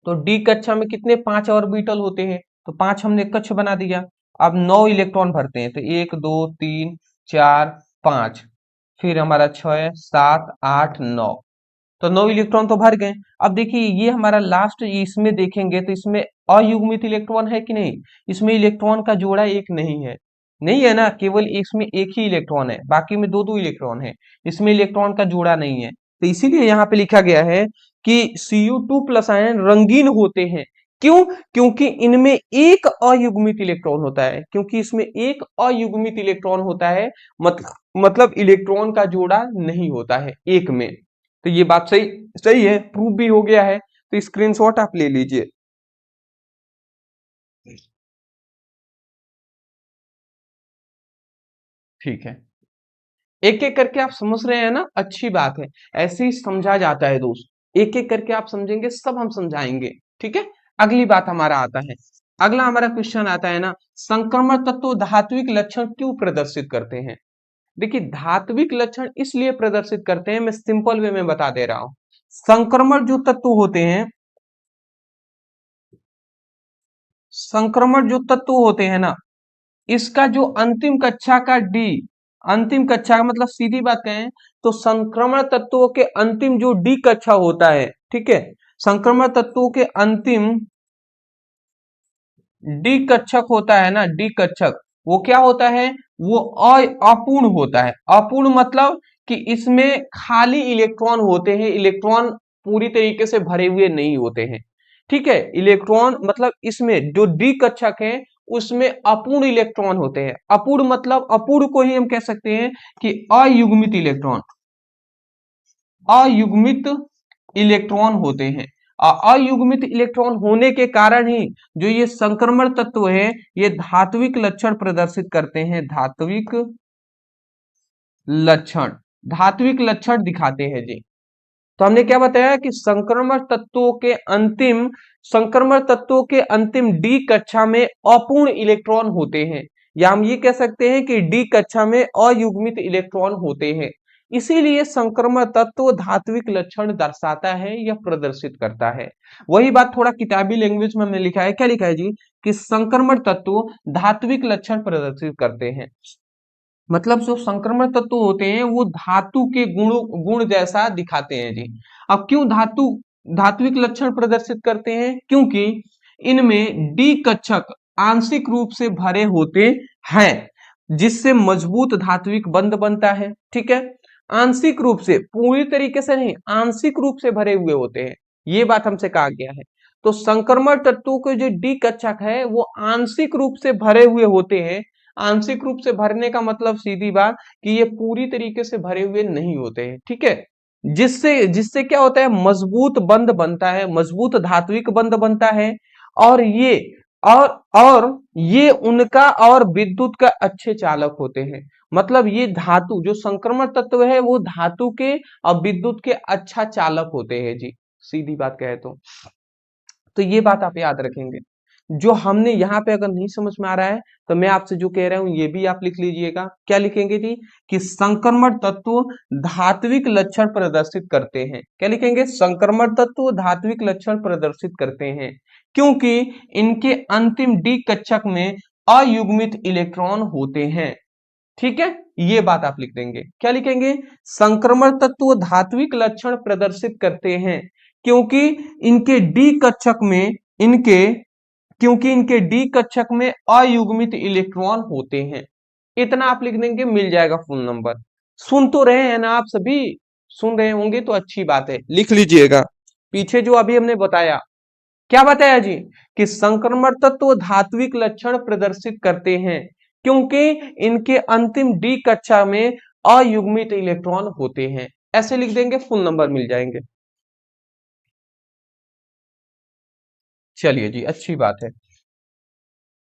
तो डी कक्षा में कितने 5 ऑर्बिटल होते हैं, तो 5 हमने कक्ष बना दिया। अब 9 इलेक्ट्रॉन भरते हैं, तो 1 2 3 4 5, फिर हमारा 6 7 8 9, तो 9 इलेक्ट्रॉन तो भर गए। अब देखिए ये हमारा लास्ट, इसमें देखेंगे तो इसमें अयुग्मित इलेक्ट्रॉन है कि नहीं, इसमें इलेक्ट्रॉन का जोड़ा एक नहीं है, नहीं है ना, केवल इसमें एक ही इलेक्ट्रॉन है, बाकी में दो दो इलेक्ट्रॉन है, इसमें इलेक्ट्रॉन का जोड़ा नहीं है। तो इसीलिए यहाँ पे लिखा गया है कि Cu2+ आयन रंगीन होते हैं। क्यों? क्योंकि इनमें एक अयुग्मित इलेक्ट्रॉन होता है, क्योंकि इसमें एक अयुग्मित इलेक्ट्रॉन होता है, मतलब इलेक्ट्रॉन का जोड़ा नहीं होता है एक में। तो ये बात सही सही है, प्रूफ भी हो गया है। तो स्क्रीनशॉट आप ले लीजिए। ठीक है, एक एक करके आप समझ रहे हैं ना, अच्छी बात है, ऐसे ही समझा जाता है दोस्त, एक एक करके आप समझेंगे, सब हम समझाएंगे। ठीक है, अगली बात हमारा आता है, अगला हमारा क्वेश्चन आता है ना, संक्रमण तत्व धात्विक लक्षण क्यों प्रदर्शित करते हैं। देखिए धात्विक लक्षण इसलिए प्रदर्शित करते हैं, मैं सिंपल वे में बता दे रहा हूं। संक्रमण जो तत्व होते हैं, संक्रमण जो तत्व होते हैं ना, इसका जो अंतिम कक्षा का डी, अंतिम कक्षा का मतलब सीधी बात कहें तो संक्रमण तत्वों के अंतिम जो डी कक्षा होता है, ठीक है, संक्रमण तत्वों के अंतिम डी कक्षक होता है ना, डी कक्षक, वो क्या होता है, वो अपूर्ण होता है। अपूर्ण मतलब कि इसमें खाली इलेक्ट्रॉन होते हैं, इलेक्ट्रॉन पूरी तरीके से भरे हुए नहीं होते हैं। ठीक है, इलेक्ट्रॉन मतलब इसमें जो डी कक्षक है उसमें अपूर्ण इलेक्ट्रॉन होते हैं। अपूर्ण मतलब अपूर्ण को ही हम कह सकते हैं कि अयुग्मित इलेक्ट्रॉन, अयुग्मित इलेक्ट्रॉन होते हैं। अयुग्मित इलेक्ट्रॉन होने के कारण ही जो ये संक्रमण तत्व है ये धात्विक लक्षण प्रदर्शित करते हैं, धात्विक लक्षण, धात्विक लक्षण दिखाते हैं जी। तो हमने क्या बताया कि संक्रमण तत्वों के अंतिम डी कक्षा में अपूर्ण इलेक्ट्रॉन होते हैं, या हम ये कह सकते हैं कि डी कक्षा में अयुग्मित इलेक्ट्रॉन होते हैं। इसीलिए संक्रमण तत्व धात्विक लक्षण दर्शाता है या प्रदर्शित करता है। वही बात थोड़ा किताबी लैंग्वेज में हमने लिखा है, क्या लिखा है जी, कि संक्रमण तत्व धात्विक लक्षण प्रदर्शित करते हैं, मतलब जो संक्रमण तत्व होते हैं वो धातु के गुण जैसा दिखाते हैं जी। अब क्यों धात्विक लक्षण प्रदर्शित करते हैं, क्योंकि इनमें डी कक्षक आंशिक रूप से भरे होते हैं, जिससे मजबूत धात्विक बंध बनता है। ठीक है, आंशिक रूप से, पूरी तरीके से नहीं, आंशिक रूप से भरे हुए होते हैं, ये बात हमसे कहा गया है। तो संक्रमण तत्वों के जो डी कक्षक है वो आंशिक रूप से भरे हुए होते हैं। आंशिक रूप से भरने का मतलब सीधी बात कि ये पूरी तरीके से भरे हुए नहीं होते हैं। ठीक है, जिससे जिससे क्या होता है, मजबूत बंध बनता है, मजबूत धात्विक बंध बनता है। और ये और ये उनका और विद्युत का अच्छे चालक होते हैं, मतलब ये धातु जो संक्रमण तत्व है वो धातु के और विद्युत के अच्छा चालक होते हैं जी, सीधी बात कहे तो ये बात आप याद रखेंगे। जो हमने यहाँ पे अगर नहीं समझ में आ रहा है तो मैं आपसे जो कह रहा हूं ये भी आप लिख लीजिएगा। क्या लिखेंगे जी, कि संक्रमण तत्व धात्विक लक्षण प्रदर्शित करते हैं। क्या लिखेंगे, संक्रमण तत्व धात्विक लक्षण प्रदर्शित करते हैं क्योंकि इनके अंतिम डी कक्षक में अयुग्मित इलेक्ट्रॉन होते हैं। ठीक है, ये बात आप लिख देंगे। क्या लिखेंगे, संक्रमण तत्व धात्विक लक्षण प्रदर्शित करते हैं क्योंकि इनके डी कक्षक में इनके क्योंकि इनके डी कक्षक में अयुग्मित इलेक्ट्रॉन होते हैं। इतना आप लिख देंगे, मिल जाएगा फुल नंबर। सुन तो रहे हैं ना आप सभी, सुन रहे होंगे तो अच्छी बात है, लिख लीजिएगा। पीछे जो अभी हमने बताया, क्या बताया जी, कि संक्रमण तत्व धात्विक लक्षण प्रदर्शित करते हैं क्योंकि इनके अंतिम डी कक्षा में अयुग्मित इलेक्ट्रॉन होते हैं। ऐसे लिख देंगे, फुल नंबर मिल जाएंगे। चलिए जी, अच्छी बात है।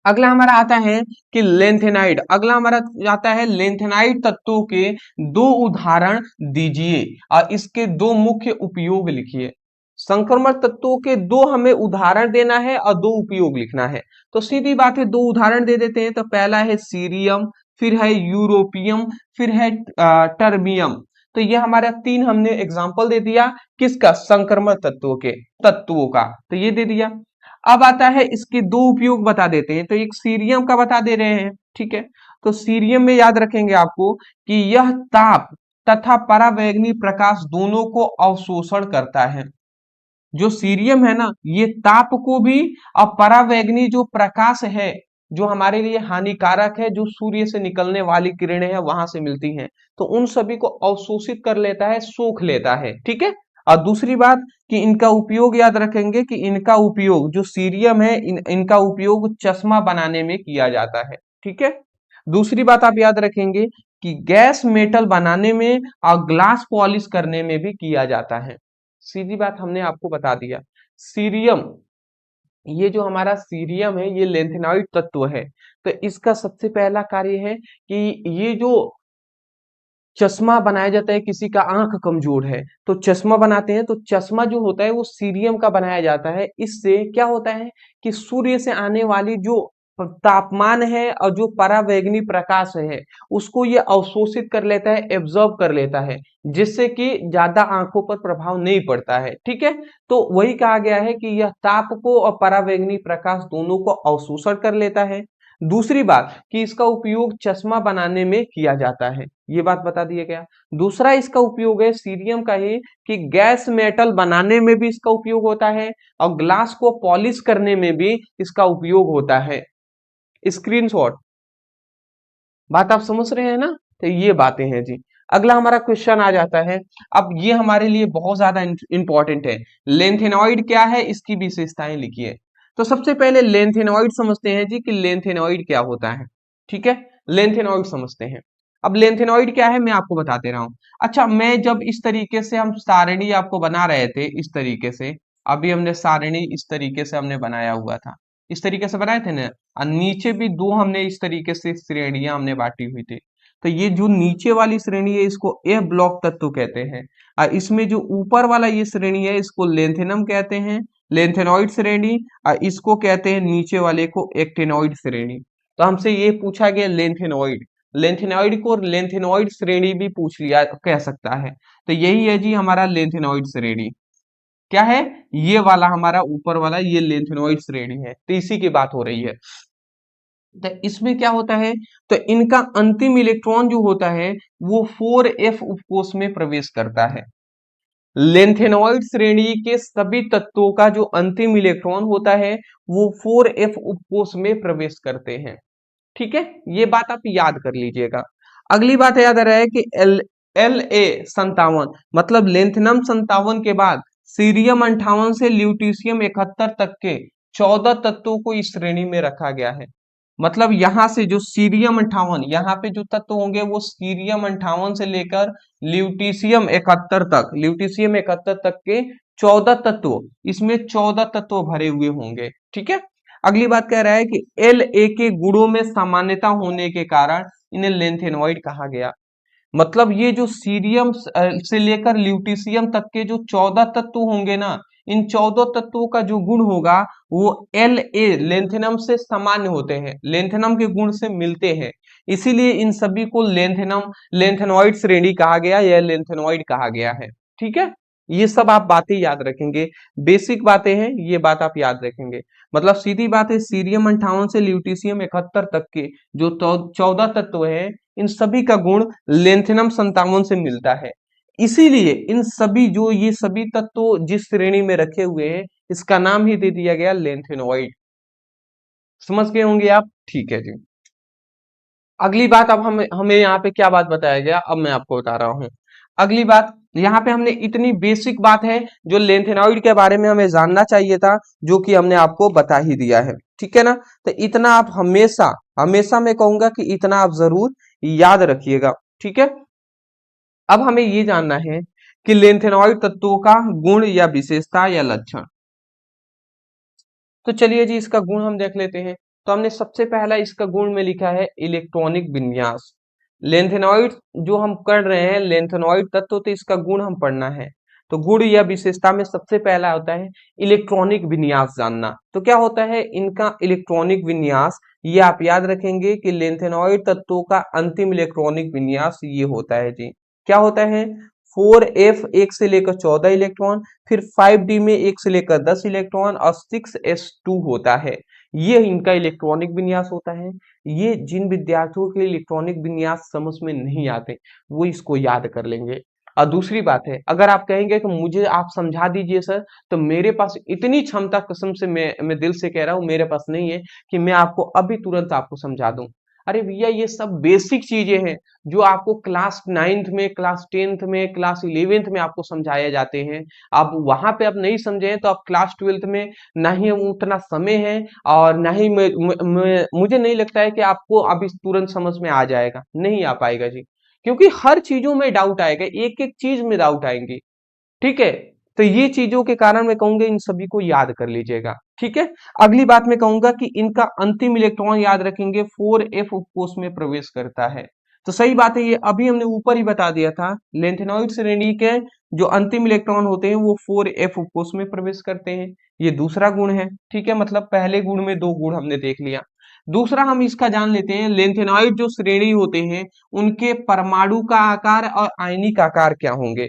अगला हमारा आता है कि लेंथेनाइड, अगला हमारा आता है लेंथेनाइड तत्वों के दो उदाहरण दीजिए और इसके दो मुख्य उपयोग लिखिए। संक्रमण तत्वों के दो हमें उदाहरण देना है और दो उपयोग लिखना है। तो सीधी बात है, दो उदाहरण दे देते हैं। तो पहला है सीरियम, फिर है यूरोपियम, फिर है टर्बियम। तो ये हमारा तीन हमने एग्जाम्पल दे दिया, किसका? संक्रमण तत्वों का। तो ये दे दिया। अब आता है इसके दो उपयोग बता देते हैं। तो एक सीरियम का बता दे रहे हैं, ठीक है। तो सीरियम में याद रखेंगे आपको कि यह ताप तथा परावैंगनी प्रकाश दोनों को अवशोषण करता है। जो सीरियम है ना, ये ताप को भी और परावैंगनी जो प्रकाश है, जो हमारे लिए हानिकारक है, जो सूर्य से निकलने वाली किरणें हैं वहां से मिलती हैं, तो उन सभी को अवशोषित कर लेता है, सोख लेता है, ठीक है। और दूसरी बात कि इनका उपयोग याद रखेंगे कि इनका उपयोग जो सीरियम है, इनका उपयोग चश्मा बनाने में किया जाता है, ठीक है। दूसरी बात आप याद रखेंगे कि गैस मेटल बनाने में और ग्लास पॉलिश करने में भी किया जाता है। सीधी बात हमने आपको बता दिया। सीरियम, ये जो हमारा सीरियम है ये लेंथेनॉइड तत्व है। तो इसका सबसे पहला कार्य है कि ये जो चश्मा बनाया जाता है, किसी का आंख कमजोर है तो चश्मा बनाते हैं, तो चश्मा जो होता है वो सीरियम का बनाया जाता है। इससे क्या होता है कि सूर्य से आने वाली जो तापमान है और जो परावैंगनी प्रकाश है उसको ये अवशोषित कर लेता है, एब्जॉर्ब कर लेता है, जिससे कि ज्यादा आंखों पर प्रभाव नहीं पड़ता है, ठीक है। तो वही कहा गया है कि यह ताप को और परावैंगनी प्रकाश दोनों को अवशोषण कर लेता है। दूसरी बात कि इसका उपयोग चश्मा बनाने में किया जाता है, ये बात बता दिया गया। दूसरा इसका उपयोग है सीरियम का ही कि गैस मेटल बनाने में भी इसका उपयोग होता है और ग्लास को पॉलिश करने में भी इसका उपयोग होता है। स्क्रीनशॉट, बात आप समझ रहे हैं ना? तो ये बातें हैं जी। अगला हमारा क्वेश्चन आ जाता है। अब ये हमारे लिए बहुत ज्यादा इंपॉर्टेंट है। लेंथेनॉइड क्या है, इसकी विशेषताएं लिखिए। तो सबसे पहले लेंथेनॉइड समझते हैं जी कि लेंथेनॉइड क्या होता है, ठीक है। लेंथेनॉइड समझते हैं। अब लेंथेनॉइड क्या है मैं आपको बता दे रहा हूं। अच्छा, मैं जब इस तरीके से हम सारणी आपको बना रहे थे, इस तरीके से अभी हमने सारणी इस तरीके से हमने बनाया हुआ था, इस तरीके से बनाए थे ना, और नीचे भी दो हमने इस तरीके से श्रेणियां हमने बांटी हुई थी। तो ये जो नीचे वाली श्रेणी है इसको ए ब्लॉक तत्व कहते हैं, और इसमें जो ऊपर वाला ये श्रेणी है इसको लेंथेनम कहते हैं, लेंथेनॉइड श्रेणी। और इसको कहते हैं नीचे वाले को एक्टेनॉइड श्रेणी। तो हमसे ये पूछा गया लेंथेनॉइड, लेंथेनॉइड को लेंथेनॉइड श्रेणी भी पूछ लिया कह सकता है। तो यही है जी हमारा लेंथेनॉइड श्रेणी। क्या है? ये वाला हमारा ऊपर वाला ये लेंथेनॉइड श्रेणी है, तो इसी की बात हो रही है। तो इसमें क्या होता है, तो इनका अंतिम इलेक्ट्रॉन जो होता है वो 4f उपकोष में प्रवेश करता है। लेंथेनॉइड श्रेणी के सभी तत्वों का जो अंतिम इलेक्ट्रॉन होता है वो 4f उपकोष में प्रवेश करते हैं, ठीक है। ये बात आप याद कर लीजिएगा। अगली बात याद आ रहा है कि LA57 मतलब लेंथनम 57 के बाद सीरियम 58 से ल्यूटीशियम 71 तक के 14 तत्वों को इस श्रेणी में रखा गया है। मतलब यहां से जो सीरियम 58, यहाँ पे जो तत्व होंगे वो सीरियम 58 से लेकर ल्यूटीशियम 71 तक के 14 तत्व, इसमें 14 तत्व भरे हुए होंगे, ठीक है। अगली बात कह रहा है कि La के गुणों में सामान्यता होने के कारण इन्हें लेंथेनॉइड कहा गया। मतलब ये जो सीरियम से लेकर ल्यूटीशियम तक के जो 14 तत्व होंगे ना, इन 14 तत्वों का जो गुण होगा वो La लेंथेनम से सामान्य होते हैं, लेंथेनम के गुण से मिलते हैं। इसीलिए इन सभी को लेंथेनॉइड श्रेणी कहा गया या लेंथेनॉइड कहा गया है, ठीक है। ये सब आप बातें याद रखेंगे, बेसिक बातें हैं, ये बात आप याद रखेंगे। मतलब सीधी बात है, सीरियम 58 से ल्यूटीशियम 71 तक के जो 14 तत्व है इन सभी का गुण लेंथेनम 57 से मिलता है। इसीलिए इन सभी जो ये सभी तत्व जिस श्रेणी में रखे हुए हैं इसका नाम ही दे दिया गया लेंथेनॉइड। समझ गए होंगे आप, ठीक है जी। अगली बात, अब हमें यहाँ पे क्या बात बताया गया अब मैं आपको बता रहा हूँ। अगली बात, यहाँ पे हमने इतनी बेसिक बात है जो लेंथेनॉइड के बारे में हमें जानना चाहिए था, जो कि हमने आपको बता ही दिया है, ठीक है ना। तो इतना आप हमेशा हमेशा मैं कहूंगा कि इतना आप जरूर याद रखिएगा, ठीक है। अब हमें ये जानना है कि लेंथेनॉइड तत्वों का गुण या विशेषता या लक्षण। तो चलिए जी इसका गुण हम देख लेते हैं। तो हमने सबसे पहला इसका गुण में लिखा है इलेक्ट्रॉनिक विन्यास। लेंथेनॉइड जो हम कर रहे हैं, लेंथेनॉइड तत्व, तो इसका गुण हम पढ़ना है। तो गुण या विशेषता में सबसे पहला होता है इलेक्ट्रॉनिक विन्यास जानना। तो क्या होता है इनका इलेक्ट्रॉनिक विन्यास, ये आप याद रखेंगे कि लेंथेनॉइड तत्वों का अंतिम इलेक्ट्रॉनिक विन्यास ये होता है जी। क्या होता है? 4f 1 से लेकर 14 इलेक्ट्रॉन, फिर 5d में 1 से लेकर 10 इलेक्ट्रॉन और 6s2 होता है। ये इनका इलेक्ट्रॉनिक विन्यास होता है। ये जिन विद्यार्थियों के इलेक्ट्रॉनिक विन्यास समझ में नहीं आते वो इसको याद कर लेंगे। और दूसरी बात है, अगर आप कहेंगे कि मुझे आप समझा दीजिए सर, तो मेरे पास इतनी क्षमता, कसम से मैं दिल से कह रहा हूं, मेरे पास नहीं है कि मैं आपको अभी तुरंत आपको समझा दूं। अरे भैया ये सब बेसिक चीजें हैं जो आपको क्लास 9th में, क्लास 10th में, क्लास 11th में आपको समझाए जाते हैं। आप वहां पे आप नहीं समझे हैं तो आप क्लास 12th में ना ही उतना समय है, और ना ही मुझे नहीं लगता है कि आपको अभी तुरंत समझ में आ जाएगा, नहीं आ पाएगा जी। क्योंकि हर चीजों में डाउट आएगा, एक एक चीज में डाउट आएंगे। ठीक है, तो ये चीजों के कारण मैं कहूंगा इन सभी को याद कर लीजिएगा। ठीक है, अगली बात मैं कहूंगा कि इनका अंतिम इलेक्ट्रॉन याद रखेंगे 4f उपकोष में प्रवेश करता है। तो सही बात है, ये अभी हमने ऊपर ही बता दिया था, लेंथेनॉइड श्रेणी के जो अंतिम इलेक्ट्रॉन होते हैं वो 4f उपकोष में प्रवेश करते हैं। ये दूसरा गुण है। ठीक है, मतलब पहले गुण में दो गुण हमने देख लिया। दूसरा हम इसका जान लेते हैं, लेंथेनॉइड जो श्रेणी होते हैं उनके परमाणु का आकार और आयनिक आकार क्या होंगे।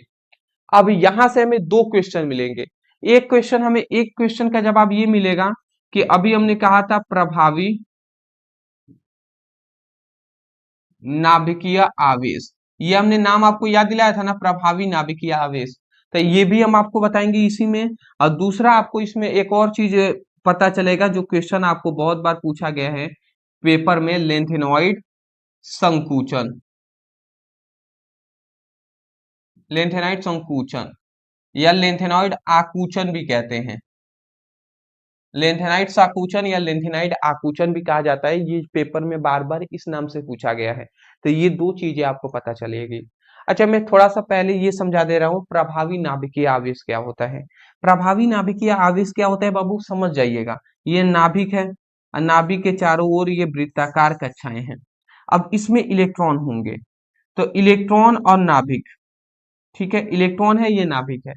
अब यहां से हमें दो क्वेश्चन मिलेंगे। एक क्वेश्चन का जवाब ये मिलेगा कि अभी हमने कहा था प्रभावी नाभिकीय आवेश, ये हमने नाम आपको याद दिलाया था ना, प्रभावी नाभिकीय आवेश। तो ये भी हम आपको बताएंगे इसी में। और दूसरा आपको इसमें एक और चीज पता चलेगा जो क्वेश्चन आपको बहुत बार पूछा गया है पेपर में, लेंथेनॉइड संकुचन। लेंथेनॉइड संकुचन या लेंथेनॉइड आकुचन भी कहते हैं। लेंथेनाइट साकुचन या लेंथेनाइट आकुचन भी कहा जाता है। ये पेपर में बार बार इस नाम से पूछा गया है। तो ये दो चीजें आपको पता चलेगी। अच्छा, मैं थोड़ा सा पहले ये समझा दे रहा हूँ प्रभावी नाभिकीय आवेश क्या होता है। प्रभावी नाभिकीय आवेश क्या होता है बाबू, समझ जाइएगा। ये नाभिक है और नाभिक के चारों ओर ये वृत्ताकार कक्षाएं हैं। अब इसमें इलेक्ट्रॉन होंगे, तो इलेक्ट्रॉन और नाभिक, ठीक है, इलेक्ट्रॉन है, ये नाभिक है।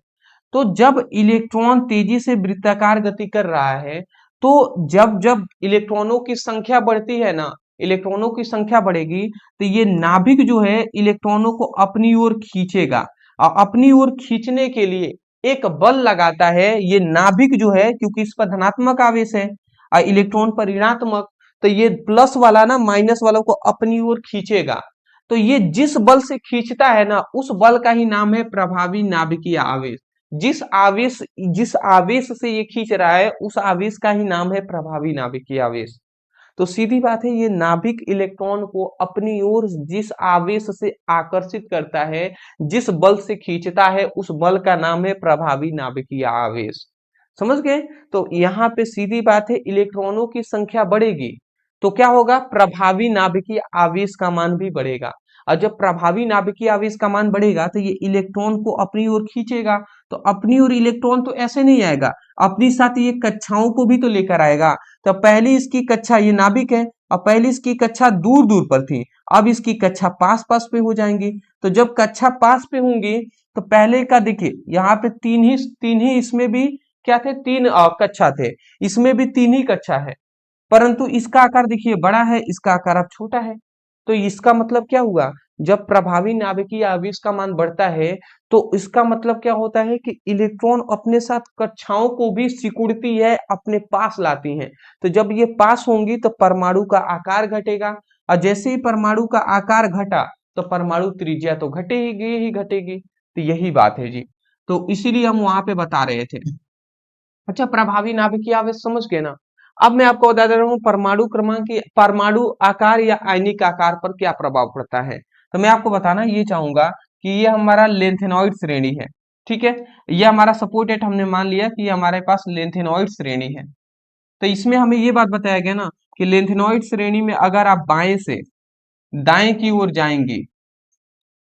तो जब इलेक्ट्रॉन तेजी से वृत्ताकार गति कर रहा है, तो जब जब इलेक्ट्रॉनों की संख्या बढ़ती है ना, इलेक्ट्रॉनों की संख्या बढ़ेगी, तो ये नाभिक जो है इलेक्ट्रॉनों को अपनी ओर खींचेगा। और अपनी ओर खींचने के लिए एक बल लगाता है ये नाभिक जो है, क्योंकि इस पर धनात्मक आवेश है और इलेक्ट्रॉन पर ऋणात्मक, तो ये प्लस वाला ना माइनस वालों को अपनी ओर खींचेगा। तो ये जिस बल से खींचता है ना, उस बल का ही नाम है प्रभावी नाभिकीय आवेश। जिस आवेश जिस आवेश से ये खींच रहा है उस आवेश का ही नाम है प्रभावी नाभिकीय आवेश। तो सीधी बात है, ये नाभिक इलेक्ट्रॉन को अपनी ओर जिस आवेश से आकर्षित करता है, जिस बल से खींचता है, उस बल का नाम है प्रभावी नाभिकीय आवेश। समझ गए? तो यहाँ पे सीधी बात है, इलेक्ट्रॉनों की संख्या बढ़ेगी तो क्या होगा, प्रभावी नाभिकीय आवेश का मान भी बढ़ेगा। और जब प्रभावी नाभिकीय आवेश का मान बढ़ेगा तो ये इलेक्ट्रॉन को अपनी ओर खींचेगा। तो अपनी ओर इलेक्ट्रॉन तो ऐसे नहीं आएगा, अपनी साथ ये कक्षाओं को भी तो लेकर आएगा। तो पहली इसकी कक्षा, ये नाभिक है, और पहली इसकी कक्षा दूर दूर पर थी, अब इसकी कक्षा पास पास पे हो जाएंगी। तो जब कक्षा पास पे होंगी तो पहले का देखिए यहाँ पे तीन ही इसमें भी क्या थे, तीन कक्षा थे, इसमें भी तीन ही कक्षा है। परंतु इसका आकार देखिए बड़ा है, इसका आकार अब छोटा है। तो इसका मतलब क्या हुआ, जब प्रभावी नाभिकीय आवेश का मान बढ़ता है तो इसका मतलब क्या होता है कि इलेक्ट्रॉन अपने साथ कक्षाओं को भी सिकुड़ती है, अपने पास लाती हैं। तो जब ये पास होंगी तो परमाणु का आकार घटेगा, और जैसे ही परमाणु का आकार घटा तो परमाणु त्रिज्या तो घटेगी ही घटेगी। तो यही बात है जी। तो इसीलिए हम वहां पे बता रहे थे। अच्छा, प्रभावी नाभिकीय आवेश समझ गए ना। अब मैं आपको बता दे रहा हूँ परमाणु क्रमांक की, परमाणु आकार या आयनिक आकार पर क्या प्रभाव पड़ता है। तो मैं आपको बताना ये चाहूंगा कि ये हमारा लेंथेनॉइड श्रेणी है। ठीक है, ये हमारा सपोर्ट एट हमने मान लिया कि ये हमारे पास लेंथेनॉइड श्रेणी है। तो इसमें हमें ये बात बताया गया ना कि लेंथेनॉइड श्रेणी में अगर आप बाएं से दाएं की ओर जाएंगी,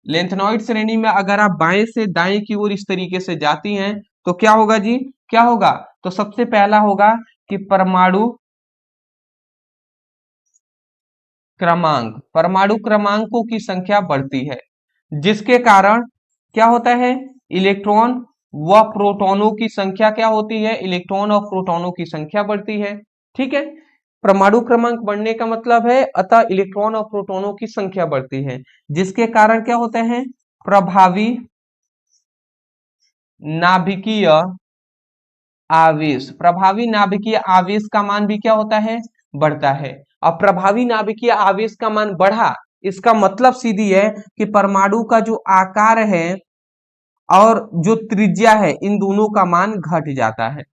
लेंथेनॉइड श्रेणी में अगर आप बाएं से दाएं की ओर इस तरीके से जाती हैं तो क्या होगा जी, क्या होगा, तो सबसे पहला होगा कि परमाणु क्रमांक, परमाणु क्रमांकों की संख्या बढ़ती है, जिसके कारण क्या होता है, इलेक्ट्रॉन व प्रोटॉनों की संख्या क्या होती है, इलेक्ट्रॉन और प्रोटॉनों की संख्या बढ़ती है। ठीक है, परमाणु क्रमांक बढ़ने का मतलब है अतः इलेक्ट्रॉन और प्रोटॉनों की संख्या बढ़ती है, जिसके कारण क्या होता है, प्रभावी नाभिकीय आवेश, प्रभावी नाभिकीय आवेश का मान भी क्या होता है, बढ़ता है। अब प्रभावी नाभिकीय आवेश का मान बढ़ा, इसका मतलब सीधी है कि परमाणु का जो आकार है और जो त्रिज्या है, इन दोनों का मान घट जाता है,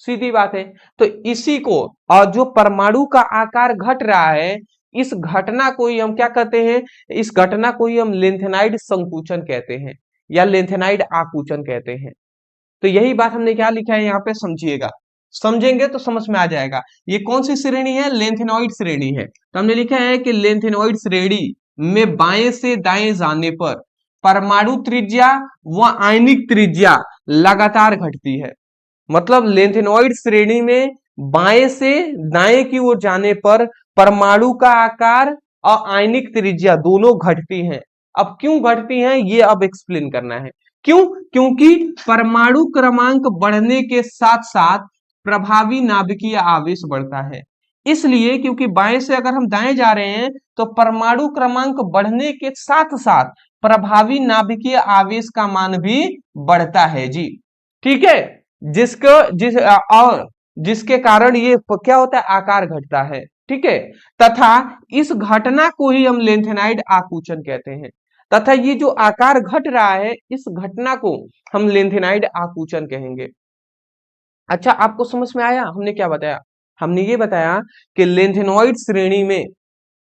सीधी बात है। तो इसी को, और जो परमाणु का आकार घट रहा है, इस घटना को ही हम क्या कहते हैं, इस घटना को ही हम लेंथेनाइड संकुचन कहते हैं या लेंथेनाइड आकुचन कहते हैं। तो यही बात हमने क्या लिखा है यहाँ पे, समझिएगा, समझेंगे तो समझ में आ जाएगा। ये कौन सी श्रेणी है, लेंथेनॉइड श्रेणी है। तो हमने लिखा है कि लेंथेनॉइड श्रेणी में बाएं से दाएं जाने पर परमाणु त्रिज्या व आयनिक त्रिज्या लगातार घटती है। मतलब लेंथेनॉइड श्रेणी में बाएं से दाएं की ओर जाने पर परमाणु का आकार और आयनिक त्रिज्या दोनों घटती हैं। अब क्यों घटती हैं, ये अब एक्सप्लेन करना है। क्यों, क्योंकि परमाणु क्रमांक बढ़ने के साथ साथ प्रभावी नाभिकीय आवेश बढ़ता है। इसलिए क्योंकि बाएं से अगर हम दाएं जा रहे हैं तो परमाणु क्रमांक बढ़ने के साथ साथ प्रभावी नाभिकीय आवेश का मान भी बढ़ता है जी। ठीक है, और जिसके कारण ये क्या होता है, आकार घटता है। ठीक है, तथा इस घटना को ही हम लेंथेनाइड आकुचन कहते हैं। तथा ये जो आकार घट रहा है, इस घटना को हम लेंथेनाइड आकुचन कहेंगे। अच्छा, आपको समझ में आया हमने क्या बताया, हमने ये बताया कि लेंथेनॉइड श्रेणी में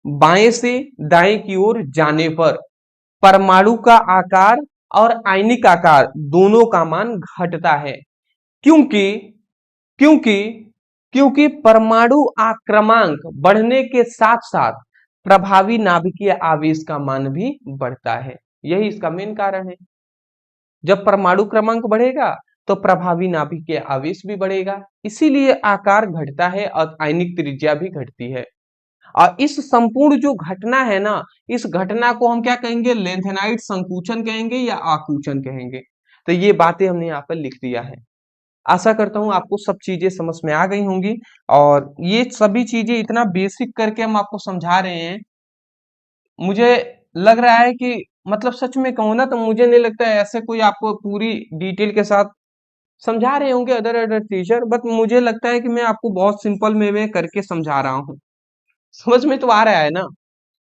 बाएं से दाएं की ओर जाने पर परमाणु का आकार और आयनिक आकार दोनों का मान घटता है। क्योंकि क्योंकि क्योंकि परमाणु आक्रमांक बढ़ने के साथ साथ प्रभावी नाभिकीय आवेश का मान भी बढ़ता है। यही इसका मेन कारण है। जब परमाणु क्रमांक बढ़ेगा तो प्रभावी नाभिकीय आवेश भी बढ़ेगा, इसीलिए आकार घटता है और आयनिक त्रिज्या भी घटती है। और इस संपूर्ण जो घटना है ना, इस घटना को हम क्या कहेंगे, लेंथेनाइड संकुचन कहेंगे या आकुचन कहेंगे। तो ये बातें हमने यहाँ पर लिख दिया है। आशा करता हूं आपको सब चीजें समझ में आ गई होंगी, और ये सभी चीजें इतना बेसिक करके हम आपको समझा रहे हैं। मुझे लग रहा है कि मतलब सच में कहूँ ना तो मुझे नहीं लगता है ऐसे कोई आपको पूरी डिटेल के साथ समझा रहे होंगे अदर अदर टीचर, बट मुझे लगता है कि मैं आपको बहुत सिंपल में करके समझा रहा हूँ। समझ में तो आ रहा है ना,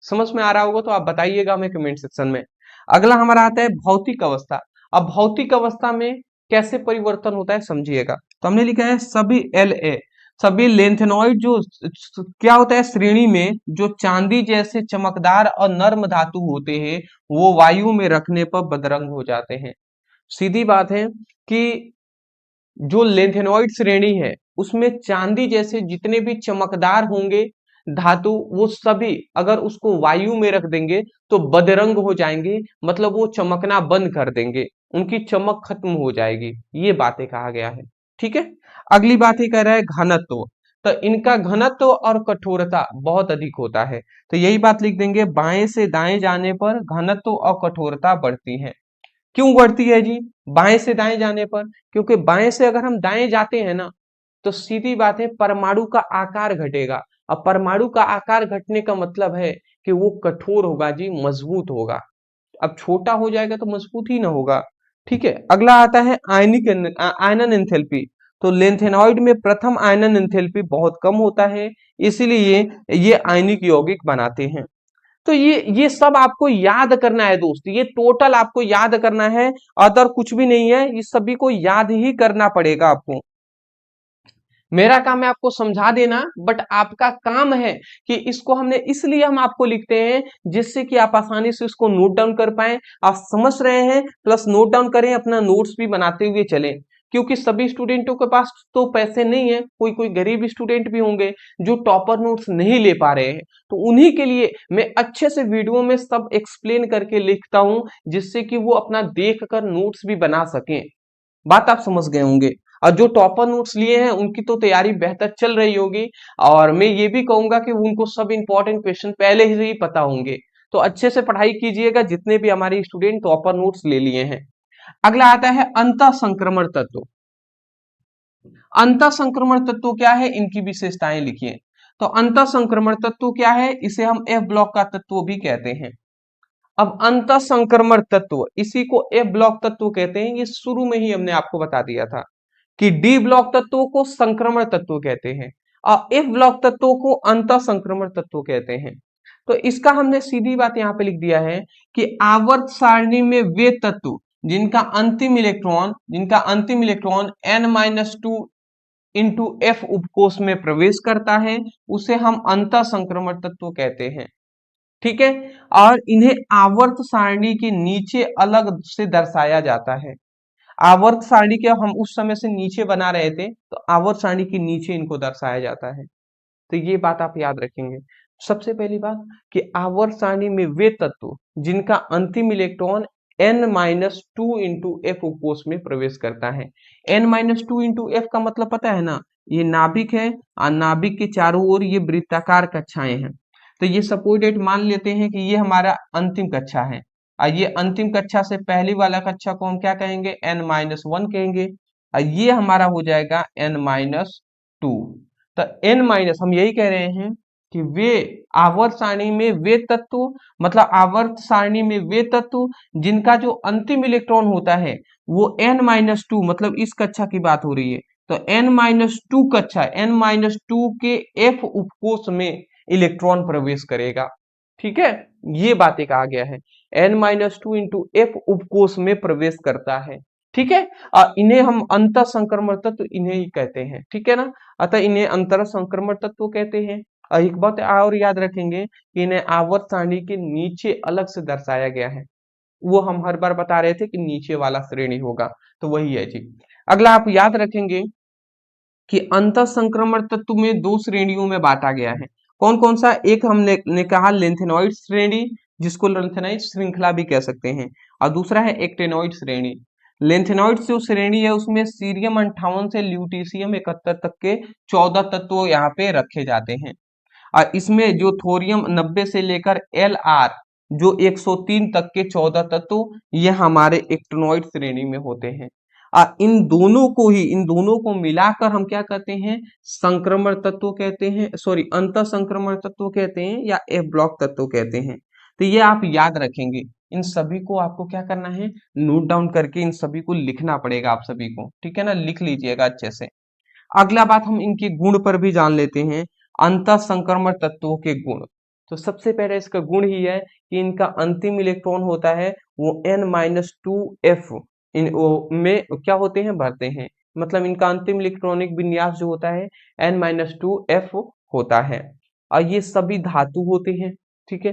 समझ में आ रहा होगा तो आप बताइएगा हमें कमेंट सेक्शन में। अगला हमारा आता है भौतिक अवस्था। अब भौतिक अवस्था में कैसे परिवर्तन होता है समझिएगा। तो हमने लिखा है सभी La, सभी लेंथेनॉइड जो क्या होता है, श्रेणी में जो चांदी जैसे चमकदार और नर्म धातु होते हैं वो वायु में रखने पर बदरंग हो जाते हैं। सीधी बात है कि जो लेंथेनॉइड श्रेणी है उसमें चांदी जैसे जितने भी चमकदार होंगे धातु, वो सभी अगर उसको वायु में रख देंगे तो बदरंग हो जाएंगे, मतलब वो चमकना बंद कर देंगे, उनकी चमक खत्म हो जाएगी। ये बातें कहा गया है। ठीक है, अगली बात ही कह रहा है घनत्व। तो इनका घनत्व और कठोरता बहुत अधिक होता है। तो यही बात लिख देंगे, बाएं से दाएं जाने पर घनत्व और कठोरता बढ़ती है। क्यों बढ़ती है जी, बाएं से दाएं जाने पर? क्योंकि बाएं से अगर हम दाएं जाते हैं ना तो सीधी बात है परमाणु का आकार घटेगा। अब परमाणु का आकार घटने का मतलब है कि वो कठोर होगा जी, मजबूत होगा। अब छोटा हो जाएगा तो मजबूत ही ना होगा। ठीक है, अगला आता है आयनन एंथैल्पी। तो लेंथेनॉइड में प्रथम आयनन एंथैल्पी बहुत कम होता है, इसलिए ये आयनिक यौगिक बनाते हैं। तो ये सब आपको याद करना है दोस्त, ये टोटल आपको याद करना है, अदर कुछ भी नहीं है, इस सभी को याद ही करना पड़ेगा आपको। मेरा काम है आपको समझा देना, बट आपका काम है कि इसको हमने इसलिए हम आपको लिखते हैं जिससे कि आप आसानी से इसको नोट डाउन कर पाए। आप समझ रहे हैं प्लस नोट डाउन करें, अपना नोट्स भी बनाते हुए चलें, क्योंकि सभी स्टूडेंटों के पास तो पैसे नहीं है, कोई कोई गरीब स्टूडेंट भी होंगे जो टॉपर नोट्स नहीं ले पा रहे हैं। तो उन्हीं के लिए मैं अच्छे से वीडियो में सब एक्सप्लेन करके लिखता हूं, जिससे कि वो अपना देख कर नोट्स भी बना सकें। बात आप समझ गए होंगे। और जो टॉपर नोट्स लिए हैं उनकी तो तैयारी बेहतर चल रही होगी, और मैं ये भी कहूंगा कि उनको सब इंपॉर्टेंट क्वेश्चन पहले से ही पता होंगे। तो अच्छे से पढ़ाई कीजिएगा जितने भी हमारे स्टूडेंट टॉपर नोट्स ले लिए हैं। अगला आता है अंतः संक्रमण तत्व। अंतः संक्रमण तत्व क्या है, इनकी विशेषताएं लिखिए। तो अंतः संक्रमण तत्व क्या है, इसे हम एफ ब्लॉक का तत्व भी कहते हैं। अब अंतः संक्रमण तत्व, इसी को एफ ब्लॉक तत्व कहते हैं। ये शुरू में ही हमने आपको बता दिया था कि डी ब्लॉक तत्वों को संक्रमण तत्व कहते हैं और एफ ब्लॉक तत्वों को अंतः संक्रमण तत्व कहते हैं। तो इसका हमने सीधी बात यहाँ पे लिख दिया है कि आवर्त सारणी में वे तत्व जिनका अंतिम इलेक्ट्रॉन n-2 इंटू एफ उपकोष में प्रवेश करता है, उसे हम अंतः संक्रमण तत्व कहते हैं। ठीक है, और इन्हें आवर्त सारणी के नीचे अलग से दर्शाया जाता है। आवर्त सारणी के हम उस समय से नीचे बना रहे थे, तो आवर्त सारणी के नीचे इनको दर्शाया जाता है। तो ये बात आप याद रखेंगे। सबसे पहली बात कि आवर्त सारणी में वे तत्व जिनका अंतिम इलेक्ट्रॉन n-2 इंटू एफ उपकोष में प्रवेश करता है। n-2 इंटू एफ का मतलब पता है ना, ये नाभिक है और नाभिक के चारों ओर ये वृत्ताकार कक्षाएं हैं। तो ये सपोर्टेड मान लेते हैं कि ये हमारा अंतिम कक्षा है, और ये अंतिम कक्षा से पहली वाला कक्षा को हम क्या कहेंगे, n-1 कहेंगे, और ये हमारा हो जाएगा n-2। तो n माइनस, हम यही कह रहे हैं कि वे आवर्त सारणी में वे तत्व, मतलब आवर्त सारणी में वे तत्व जिनका जो अंतिम इलेक्ट्रॉन होता है वो n-2, मतलब इस कक्षा की बात हो रही है, तो n-2 कक्षा, n-2 के f उपकोष में इलेक्ट्रॉन प्रवेश करेगा। ठीक है, ये बातें कहा गया है, n-2 इंटू एफ उपकोष में प्रवेश करता है। ठीक है, इन्हें हम अंतः संक्रमण तत्व इन्हें ही कहते हैं। ठीक है ना, अतः इन्हें अंतर संक्रमण तत्व कहते हैं। और एक बात और याद रखेंगे कि इन्हें आवर्त सारणी के नीचे अलग से दर्शाया गया है। वो हम हर बार बता रहे थे कि नीचे वाला श्रेणी होगा, तो वही है जी। अगला आप याद रखेंगे कि अंतः संक्रमण तत्व में दो श्रेणियों में बांटा गया है। कौन कौन सा, एक हमने ने कहा लेंथेनॉइड श्रेणी, जिसको लेंथेनॉइड श्रृंखला भी कह सकते हैं, और दूसरा है एक्टेनॉइड श्रेणी। लेंथेनॉइड जो श्रेणी है उसमें सीरियम 58 से ल्यूटीशियम 71 तक के 14 तत्व यहाँ पे रखे जाते हैं, और इसमें जो थोरियम 90 से लेकर Lr जो 103 तक के 14 तत्व ये हमारे एक्टिनॉइड श्रेणी में होते हैं। इन दोनों को मिलाकर हम क्या कहते हैं, संक्रमण तत्व कहते हैं, सॉरी अंतः संक्रमण तत्व कहते हैं या एफ ब्लॉक तत्व कहते हैं। तो ये आप याद रखेंगे, इन सभी को आपको क्या करना है, नोट डाउन करके इन सभी को लिखना पड़ेगा आप सभी को। ठीक है ना, लिख लीजिएगा अच्छे से। अगला बात हम इनके गुण पर भी जान लेते हैं, अंतः संक्रमण तत्वों के गुण। तो सबसे पहले इसका गुण ही है कि इनका अंतिम इलेक्ट्रॉन होता है वो n-2f में क्या होते हैं, भरते हैं, मतलब इनका अंतिम इलेक्ट्रॉनिक विन्यास जो होता है n-2f होता है, और ये सभी धातु होते हैं। ठीक है,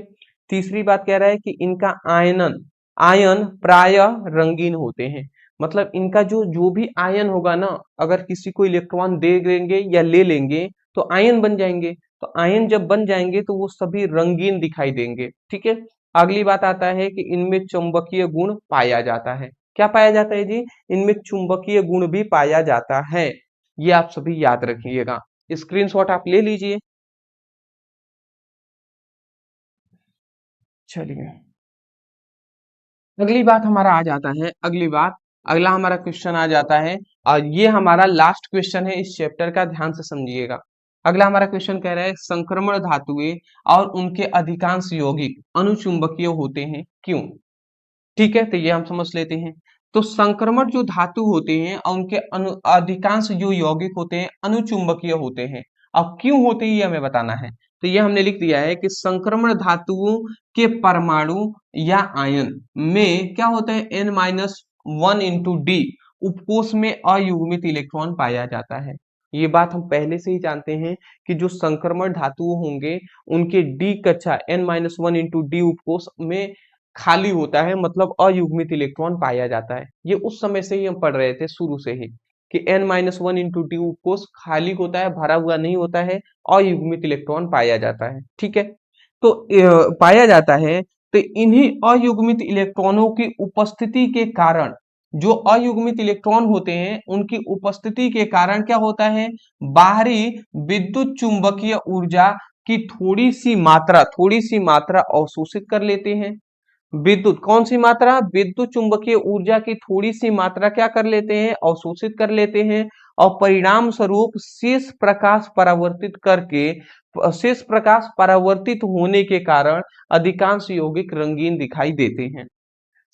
तीसरी बात कह रहा है कि इनका आयन प्रायः रंगीन होते हैं, मतलब इनका जो जो भी आयन होगा ना, अगर किसी को इलेक्ट्रॉन दे देंगे या ले लेंगे तो आयन बन जाएंगे, तो आयन जब बन जाएंगे तो वो सभी रंगीन दिखाई देंगे। ठीक है, अगली बात आता है कि इनमें चुंबकीय गुण पाया जाता है। क्या पाया जाता है जी, इनमें चुंबकीय गुण भी पाया जाता है। ये आप सभी याद रखिएगा, स्क्रीनशॉट आप ले लीजिए। चलिए अगली बात हमारा आ जाता है, अगला हमारा क्वेश्चन आ जाता है, और ये हमारा लास्ट क्वेश्चन है इस चैप्टर का, ध्यान से समझिएगा। अगला हमारा क्वेश्चन कह रहा है संक्रमण धातुएं और उनके अधिकांश यौगिक अनुचुंबकीय होते हैं, क्यों? ठीक है, तो ये हम समझ लेते हैं। तो संक्रमण जो धातु होते हैं और उनके अधिकांश जो यौगिक होते हैं अनुचुंबकीय होते हैं। अब क्यों होते हैं ये हमें बताना है। तो ये हमने लिख दिया है कि संक्रमण धातुओं के परमाणु या आयन में क्या होता है, n-1 इंटू डी उपकोष में अयुग्मित इलेक्ट्रॉन पाया जाता है। ये बात हम पहले से ही जानते हैं कि जो संक्रमण धातु होंगे उनके डी कक्षा n-1 इंटू डी उपकोष में खाली होता है, मतलब अयुग्मित इलेक्ट्रॉन पाया जाता है। ये उस समय से ही हम पढ़ रहे थे शुरू से ही कि n-1 इंटू डी उपकोष खाली होता है, भरा हुआ नहीं होता है, अयुग्मित इलेक्ट्रॉन पाया जाता है। ठीक है, तो पाया जाता है, तो इन्हीं अयुग्मित इलेक्ट्रॉनों की उपस्थिति के कारण जो अयुग्मित इलेक्ट्रॉन होते हैं उनकी उपस्थिति के कारण क्या होता है, बाहरी विद्युत चुंबकीय ऊर्जा की थोड़ी सी मात्रा अवशोषित कर लेते हैं। विद्युत कौन सी मात्रा, विद्युत चुंबकीय ऊर्जा की थोड़ी सी मात्रा क्या कर लेते हैं, अवशोषित कर लेते हैं, और परिणाम स्वरूप शेष प्रकाश परावर्तित होने के कारण अधिकांश यौगिक रंगीन दिखाई देते हैं।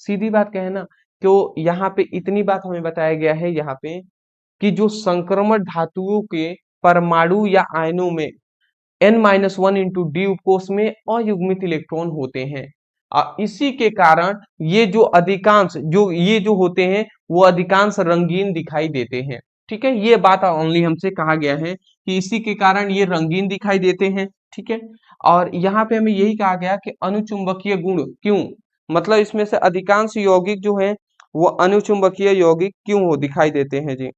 सीधी बात कहे ना, तो यहाँ पे इतनी बात हमें बताया गया है यहाँ पे कि जो संक्रमण धातुओं के परमाणु या आयनों में n-1 इंटू डी उपकोष में अयुग्मित इलेक्ट्रॉन होते हैं, इसी के कारण ये जो होते हैं वो अधिकांश रंगीन दिखाई देते हैं। ठीक है, ये बात ओनली हमसे कहा गया है कि इसी के कारण ये रंगीन दिखाई देते हैं। ठीक है, और यहाँ पे हमें यही कहा गया कि अनुचुंबकीय गुण क्यों, मतलब इसमें से अधिकांश यौगिक जो है वो अनुचुंबकीय यौगिक क्यों हो दिखाई देते हैं जी।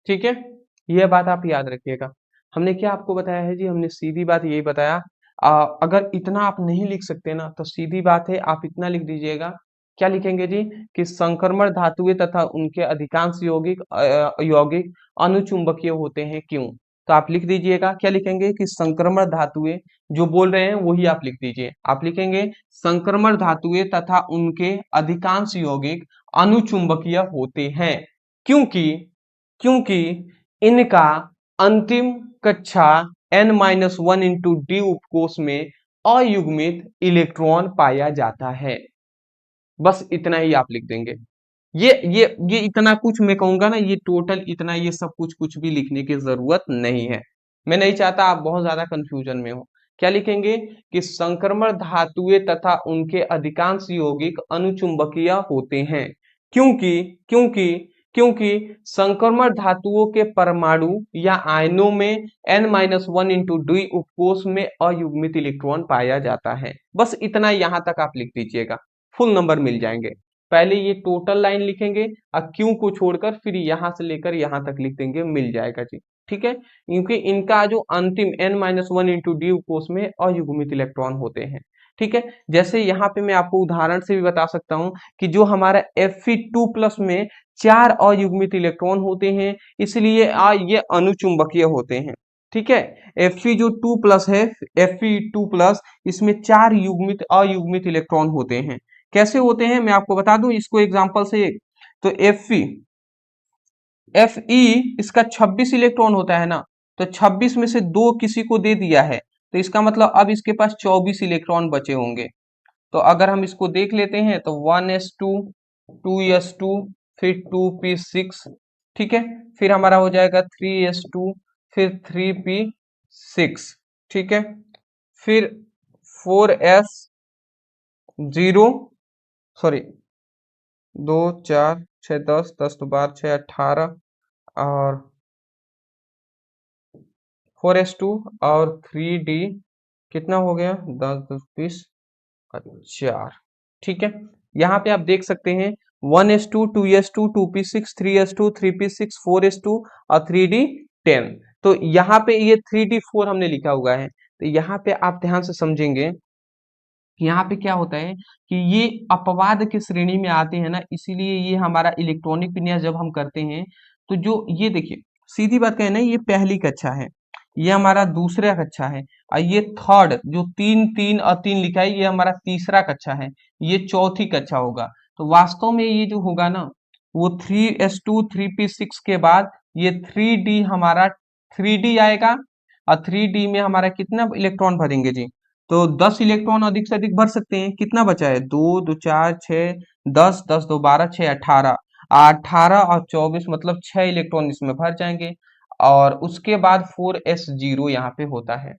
ठीक है, यह बात आप याद रखिएगा। हमने क्या आपको बताया है जी, हमने सीधी बात यही बताया। अगर इतना आप नहीं लिख सकते ना तो सीधी बात है आप इतना लिख दीजिएगा। क्या लिखेंगे जी, कि संक्रमण धातुएं तथा उनके अधिकांश यौगिक अनुचुंबकीय होते हैं क्यों। तो आप लिख दीजिएगा, क्या लिखेंगे कि संक्रमण धातुएं, जो बोल रहे हैं वही आप लिख दीजिए। आप लिखेंगे संक्रमण धातुएं तथा उनके अधिकांश यौगिक अनुचुंबकीय होते हैं क्योंकि क्योंकि इनका अंतिम कक्षा n-1 इंटू डी उपकोष में अयुग्मित इलेक्ट्रॉन पाया जाता है। बस इतना ही आप लिख देंगे। ये इतना कुछ मैं कहूंगा ना, ये टोटल इतना, ये सब कुछ कुछ भी लिखने की जरूरत नहीं है। मैं नहीं चाहता आप बहुत ज्यादा कंफ्यूजन में हो। क्या लिखेंगे कि संक्रमण धातुएं तथा उनके अधिकांश यौगिक अनुचुंबकीय होते हैं क्योंकि क्योंकि क्योंकि संक्रमण धातुओं के परमाणु या आयनों में n-1 इंटू डी उपकोष में अयुग्मित इलेक्ट्रॉन पाया जाता है। बस इतना यहां तक आप लिख दीजिएगा, फुल नंबर मिल जाएंगे। पहले ये टोटल लाइन लिखेंगे और क्यू को छोड़कर फिर यहां से लेकर यहां तक लिख देंगे, मिल जाएगा जी। ठीक है, क्योंकि इनका जो अंतिम n-1 इंटू डी कोष में अयुग्मित इलेक्ट्रॉन होते हैं। ठीक है, जैसे यहाँ पे मैं आपको उदाहरण से भी बता सकता हूँ कि जो हमारा Fe2+ में 4 अयुग्मित इलेक्ट्रॉन होते हैं, इसलिए ये अनुचुंबकीय होते हैं। ठीक है, Fe जो 2+ है, Fe2+, इसमें 4 अयुग्मित इलेक्ट्रॉन होते हैं। कैसे होते हैं मैं आपको बता दूं इसको एग्जांपल से। तो Fe इसका 26 इलेक्ट्रॉन होता है ना, तो 26 में से 2 किसी को दे दिया है, तो इसका मतलब अब इसके पास 24 इलेक्ट्रॉन बचे होंगे। तो अगर हम इसको देख लेते हैं तो 1s2, 2s2, फिर 2p6, ठीक है, फिर हमारा हो जाएगा 3s2, फिर 3p6, ठीक है, फिर 4s0, सॉरी 2 4 6 10, 10 तो 12 6 18, और 4s2 और 3d कितना हो गया, 10 10 20 4। ठीक है, यहाँ पे आप देख सकते हैं 1s2, 2s2, 2p6, 3s2, 3p6, 4s2 और 3d10। तो यहाँ पे ये 3d4 हमने लिखा हुआ है, तो यहाँ पे आप ध्यान से समझेंगे, यहाँ पे क्या होता है कि ये अपवाद की श्रेणी में आते हैं ना, इसीलिए ये हमारा इलेक्ट्रॉनिक विन्यास जब हम करते हैं तो जो ये देखिए, सीधी बात कहें ना, ये पहली कक्षा है, ये हमारा दूसरा कक्षा है, और ये थर्ड जो 3 3 और 3 लिखा है ये हमारा तीसरा कक्षा है, ये चौथी कक्षा होगा। तो वास्तव में ये जो होगा ना, वो 3s2 3p6 के बाद ये 3d हमारा 3d आएगा, और 3d में हमारा कितना इलेक्ट्रॉन भरेंगे जी, तो 10 इलेक्ट्रॉन अधिक से अधिक भर सकते हैं। कितना बचा है, 2 2 4 6 10, 10 2 12 6 18, 18 और 24 मतलब 6 इलेक्ट्रॉन इसमें भर जाएंगे, और उसके बाद 4s0 यहाँ पे होता है।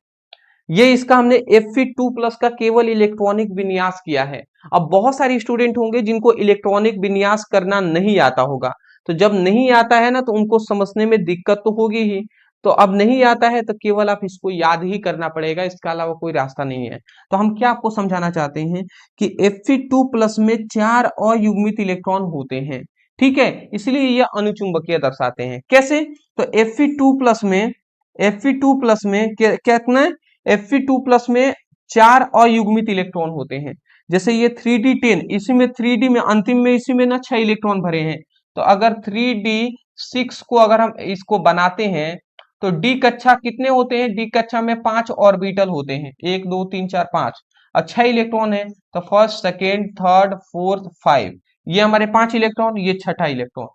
ये इसका हमने Fe2+ का केवल इलेक्ट्रॉनिक विन्यास किया है। अब बहुत सारे स्टूडेंट होंगे जिनको इलेक्ट्रॉनिक विन्यास करना नहीं आता होगा, तो जब नहीं आता है ना तो उनको समझने में दिक्कत तो होगी ही। तो अब नहीं आता है तो केवल आप इसको याद ही करना पड़ेगा, इसके अलावा कोई रास्ता नहीं है। तो हम क्या आपको समझाना चाहते हैं कि Fe2+ में 4 अयुग्मित इलेक्ट्रॉन होते हैं, ठीक है, इसलिए ये अनुचुंबकीय दर्शाते हैं। कैसे? तो Fe2+ में कितना है? Fe2+ में 4 अयुग्मित इलेक्ट्रॉन होते हैं। जैसे ये 3d10, इसी में 3d में अंतिम में इसी में ना 6 इलेक्ट्रॉन भरे हैं। तो अगर 3d6 को अगर हम इसको बनाते हैं तो डी कक्षा कितने होते हैं? डी कक्षा में 5 ऑर्बिटल होते हैं, 1 2 3 4 5, और 6 इलेक्ट्रॉन है। तो फर्स्ट, सेकेंड, थर्ड, फोर्थ, 5, ये हमारे 5 इलेक्ट्रॉन, ये छठा इलेक्ट्रॉन,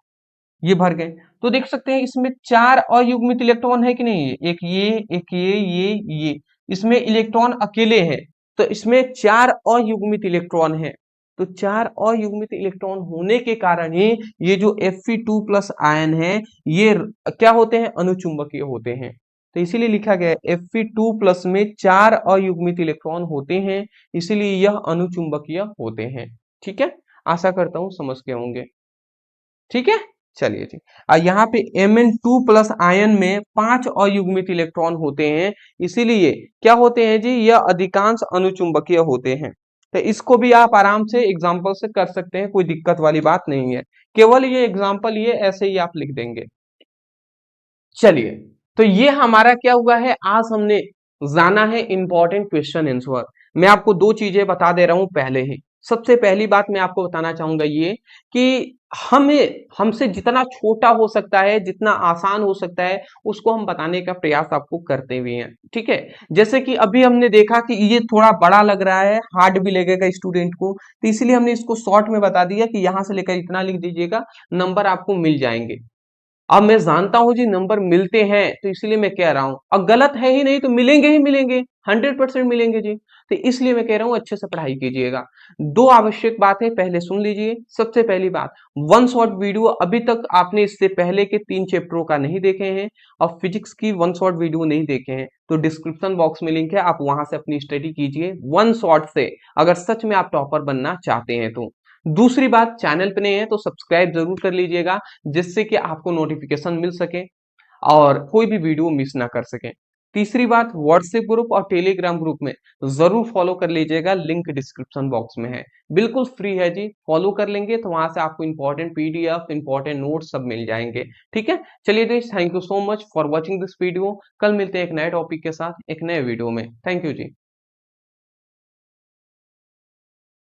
ये भर गए। तो देख सकते हैं इसमें 4 अयुग्मित इलेक्ट्रॉन है कि नहीं है? एक ये, एक ये, इसमें इलेक्ट्रॉन अकेले हैं, तो इसमें 4 अयुग्मित इलेक्ट्रॉन है। तो 4 अयुग्मित इलेक्ट्रॉन होने के कारण ही ये जो Fe2+ आयन है ये क्या होते हैं? अनुचुंबकीय होते हैं। तो इसीलिए लिखा गया है Fe2+ में 4 अयुग्मित इलेक्ट्रॉन होते हैं, इसीलिए यह अनुचुंबकीय होते हैं। ठीक है, आशा करता हूं समझ गए होंगे। ठीक है, चलिए जी। यहाँ पे Mn2+ आयन में 5 अयुग्मित इलेक्ट्रॉन होते हैं, इसीलिए क्या होते हैं जी? यह अधिकांश अनुचुंबकीय होते हैं। तो इसको भी आप आराम से एग्जाम्पल से कर सकते हैं, कोई दिक्कत वाली बात नहीं है। केवल ये एग्जाम्पल ये ऐसे ही आप लिख देंगे। चलिए, तो ये हमारा क्या हुआ है? आज हमने जाना है इंपॉर्टेंट क्वेश्चन आंसर। मैं आपको दो चीजें बता दे रहा हूं पहले ही। सबसे पहली बात मैं आपको बताना चाहूंगा ये कि हमें हमसे जितना छोटा हो सकता है, जितना आसान हो सकता है, उसको हम बताने का प्रयास आपको करते हुए हैं। ठीक है, जैसे कि अभी हमने देखा कि ये थोड़ा बड़ा लग रहा है, हार्ड भी लगेगा स्टूडेंट को, तो इसलिए हमने इसको शॉर्ट में बता दिया कि यहां से लेकर इतना लिख दीजिएगा, नंबर आपको मिल जाएंगे। अब मैं जानता हूं जी नंबर मिलते हैं, तो इसलिए मैं कह रहा हूं, अब गलत है ही नहीं तो मिलेंगे ही मिलेंगे, 100% मिलेंगे जी। तो इसलिए मैं कह रहा हूं अच्छे से पढ़ाई कीजिएगा। दो आवश्यक बातें पहले सुन लीजिए। सबसे पहली बात, वन शॉट वीडियो अभी तक आपने इससे पहले के 3 चैप्टरों का नहीं देखे हैं और फिजिक्स की वन शॉट वीडियो नहीं देखे हैं, तो डिस्क्रिप्शन बॉक्स में लिंक है, आप वहां से अपनी स्टडी कीजिए वन शॉट से, अगर सच में आप टॉपर बनना चाहते हैं तो। दूसरी बात, चैनल पे नहीं है तो सब्सक्राइब जरूर कर लीजिएगा, जिससे कि आपको नोटिफिकेशन मिल सके और कोई भी वीडियो मिस ना कर सके। तीसरी बात, व्हाट्सएप ग्रुप और टेलीग्राम ग्रुप में जरूर फॉलो कर लीजिएगा, लिंक डिस्क्रिप्शन बॉक्स में है, बिल्कुल फ्री है जी। फॉलो कर लेंगे तो वहां से आपको इंपॉर्टेंट पीडीएफ, इंपॉर्टेंट नोट्स सब मिल जाएंगे। ठीक है, चलिए दोस्त, thank you so much for watching this video. कल मिलते हैं एक नए टॉपिक के साथ, एक नए वीडियो में। Thank you ji.